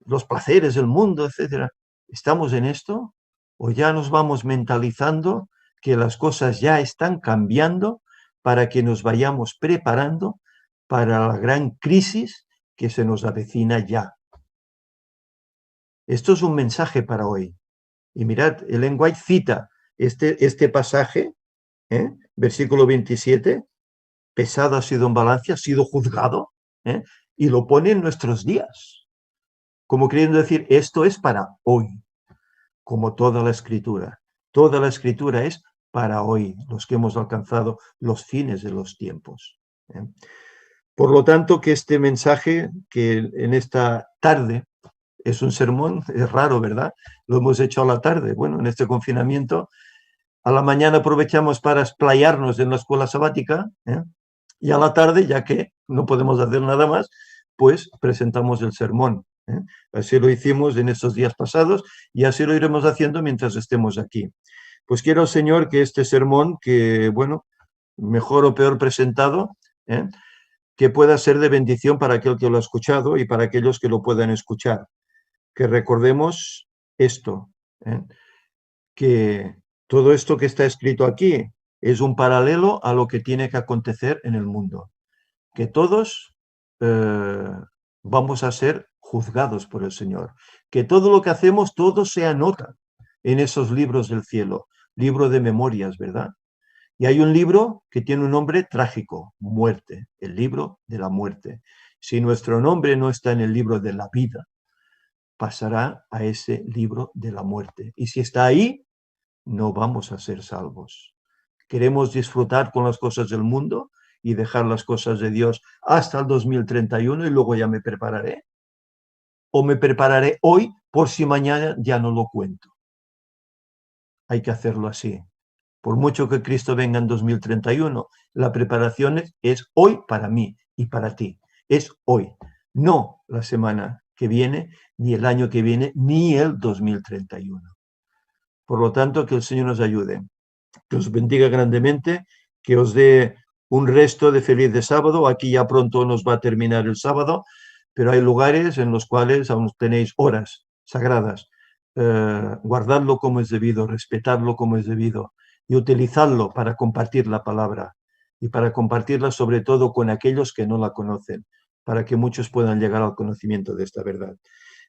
los placeres del mundo, etcétera. ¿Estamos en esto? ¿O ya nos vamos mentalizando que las cosas ya están cambiando para que nos vayamos preparando para la gran crisis que se nos avecina ya? Esto es un mensaje para hoy. Y mirad, Ellen White cita este pasaje, versículo 27, pesado ha sido en Valencia, ha sido juzgado, y lo pone en nuestros días, como queriendo decir, esto es para hoy, como toda la escritura. Toda la escritura es para hoy, los que hemos alcanzado los fines de los tiempos. Por lo tanto, que este mensaje, que en esta tarde es un sermón, es raro, ¿verdad? Lo hemos hecho a la tarde. Bueno, en este confinamiento, a la mañana aprovechamos para explayarnos en la escuela sabática, y a la tarde, ya que no podemos hacer nada más, pues presentamos el sermón. Así lo hicimos en estos días pasados y así lo iremos haciendo mientras estemos aquí. Pues quiero, Señor, que este sermón, que, bueno, mejor o peor presentado, que pueda ser de bendición para aquel que lo ha escuchado y para aquellos que lo puedan escuchar. Que recordemos esto, que todo esto que está escrito aquí es un paralelo a lo que tiene que acontecer en el mundo. Que todos vamos a ser juzgados por el Señor. Que todo lo que hacemos, todo se anota en esos libros del cielo. Libro de memorias, ¿verdad? Y hay un libro que tiene un nombre trágico, muerte, el libro de la muerte. Si nuestro nombre no está en el libro de la vida, pasará a ese libro de la muerte. Y si está ahí, no vamos a ser salvos. Queremos disfrutar con las cosas del mundo y dejar las cosas de Dios hasta el 2031 y luego ya me prepararé. O me prepararé hoy por si mañana ya no lo cuento. Hay que hacerlo así. Por mucho que Cristo venga en 2031, la preparación es hoy para mí y para ti. Es hoy, no la semana que viene, ni el año que viene, ni el 2031. Por lo tanto, que el Señor nos ayude, que os bendiga grandemente, que os dé un resto de feliz de sábado. Aquí ya pronto nos va a terminar el sábado, pero hay lugares en los cuales aún tenéis horas sagradas. Guardadlo como es debido, respetadlo como es debido y utilizadlo para compartir la palabra y para compartirla sobre todo con aquellos que no la conocen, para que muchos puedan llegar al conocimiento de esta verdad.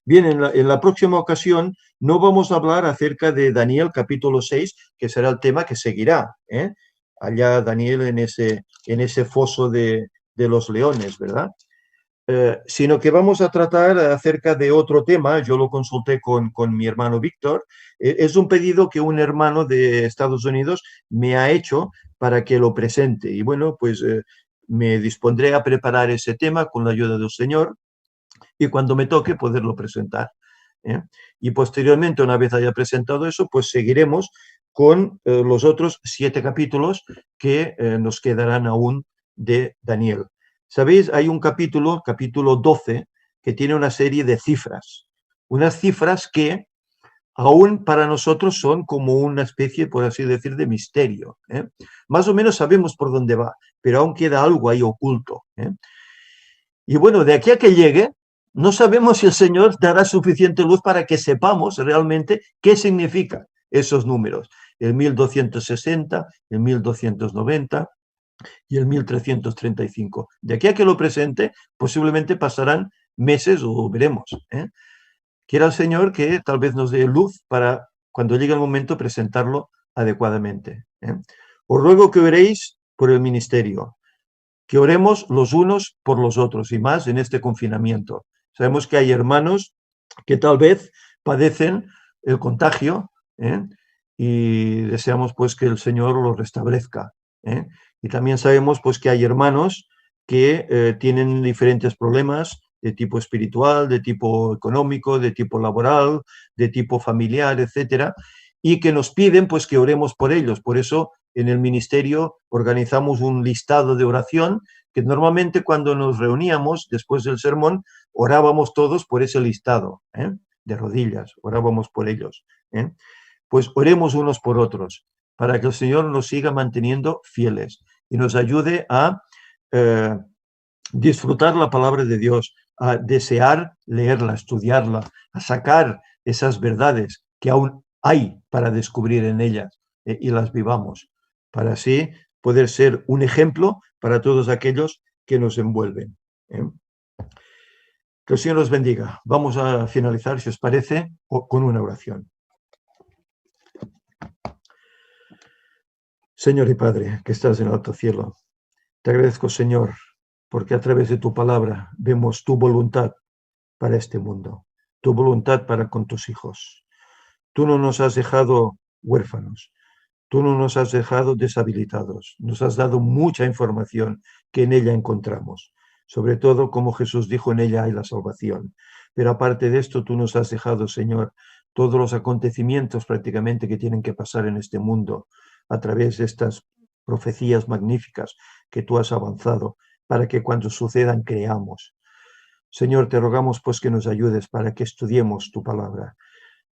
Bien, en la próxima ocasión no vamos a hablar acerca de Daniel capítulo 6, que será el tema que seguirá, allá Daniel en ese foso de los leones, ¿verdad? Sino que vamos a tratar acerca de otro tema. Yo lo consulté con mi hermano Víctor. Es un pedido que un hermano de Estados Unidos me ha hecho para que lo presente. Y bueno, pues me dispondré a preparar ese tema con la ayuda del Señor y cuando me toque poderlo presentar. Y posteriormente, una vez haya presentado eso, pues seguiremos con los otros 7 capítulos que nos quedarán aún de Daniel. ¿Sabéis? Hay un capítulo 12, que tiene una serie de cifras. Unas cifras que aún para nosotros son como una especie, por así decir, de misterio. Más o menos sabemos por dónde va, pero aún queda algo ahí oculto. Y bueno, de aquí a que llegue, no sabemos si el Señor dará suficiente luz para que sepamos realmente qué significan esos números. El 1260, el 1290 y el 1335. De aquí a que lo presente, posiblemente pasarán meses o veremos. Quiera el Señor que tal vez nos dé luz para, cuando llegue el momento, presentarlo adecuadamente. Os ruego que oréis por el ministerio, que oremos los unos por los otros y más en este confinamiento. Sabemos que hay hermanos que tal vez padecen el contagio, y deseamos pues que el Señor los restablezca. Y también sabemos pues que hay hermanos que tienen diferentes problemas de tipo espiritual, de tipo económico, de tipo laboral, de tipo familiar, etcétera, y que nos piden pues que oremos por ellos. Por eso en el ministerio organizamos un listado de oración que normalmente cuando nos reuníamos después del sermón orábamos todos por ese listado, de rodillas, orábamos por ellos. Pues oremos unos por otros para que el Señor nos siga manteniendo fieles y nos ayude a disfrutar la palabra de Dios, a desear leerla, estudiarla, a sacar esas verdades que aún hay para descubrir en ellas y las vivamos, para así poder ser un ejemplo para todos aquellos que nos envuelven. Que el Señor los bendiga. Vamos a finalizar, si os parece, con una oración. Señor y Padre, que estás en el alto cielo, te agradezco, Señor, porque a través de tu palabra vemos tu voluntad para este mundo, tu voluntad para con tus hijos. Tú no nos has dejado huérfanos, tú no nos has dejado deshabilitados, nos has dado mucha información que en ella encontramos. Sobre todo, como Jesús dijo, en ella hay la salvación. Pero aparte de esto, tú nos has dejado, Señor, todos los acontecimientos prácticamente que tienen que pasar en este mundo a través de estas profecías magníficas que tú has avanzado para que cuando sucedan creamos. Señor, te rogamos pues que nos ayudes para que estudiemos tu palabra.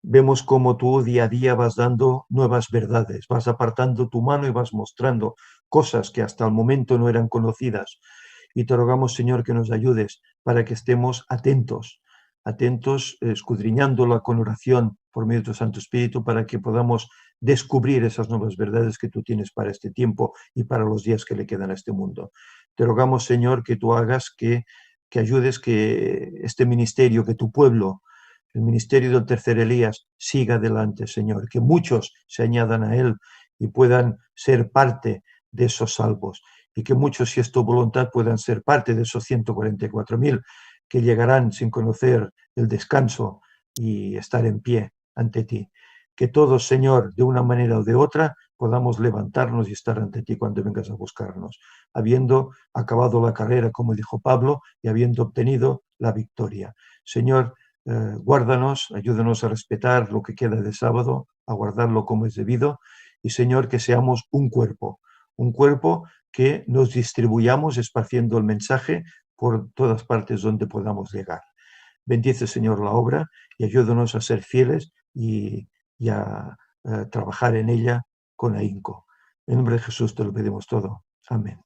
Vemos cómo tú día a día vas dando nuevas verdades, vas apartando tu mano y vas mostrando cosas que hasta el momento no eran conocidas. Y te rogamos, Señor, que nos ayudes para que estemos atentos, escudriñándola con oración por medio de tu Santo Espíritu, para que podamos descubrir esas nuevas verdades que tú tienes para este tiempo y para los días que le quedan a este mundo. Te rogamos, Señor, que tú hagas que ayudes que este ministerio, que tu pueblo, el ministerio del tercer Elías, siga adelante, Señor, que muchos se añadan a él y puedan ser parte de esos salvos, y que muchos, si es tu voluntad, puedan ser parte de esos 144.000 que llegarán sin conocer el descanso y estar en pie ante ti. Que todos, Señor, de una manera o de otra, podamos levantarnos y estar ante ti cuando vengas a buscarnos, habiendo acabado la carrera, como dijo Pablo, y habiendo obtenido la victoria. Señor, guárdanos, ayúdanos a respetar lo que queda de sábado, a guardarlo como es debido, y Señor, que seamos un cuerpo que nos distribuyamos esparciendo el mensaje por todas partes donde podamos llegar. Bendice, Señor, la obra y ayúdanos a ser fieles y a trabajar en ella con ahínco. En nombre de Jesús te lo pedimos todo. Amén.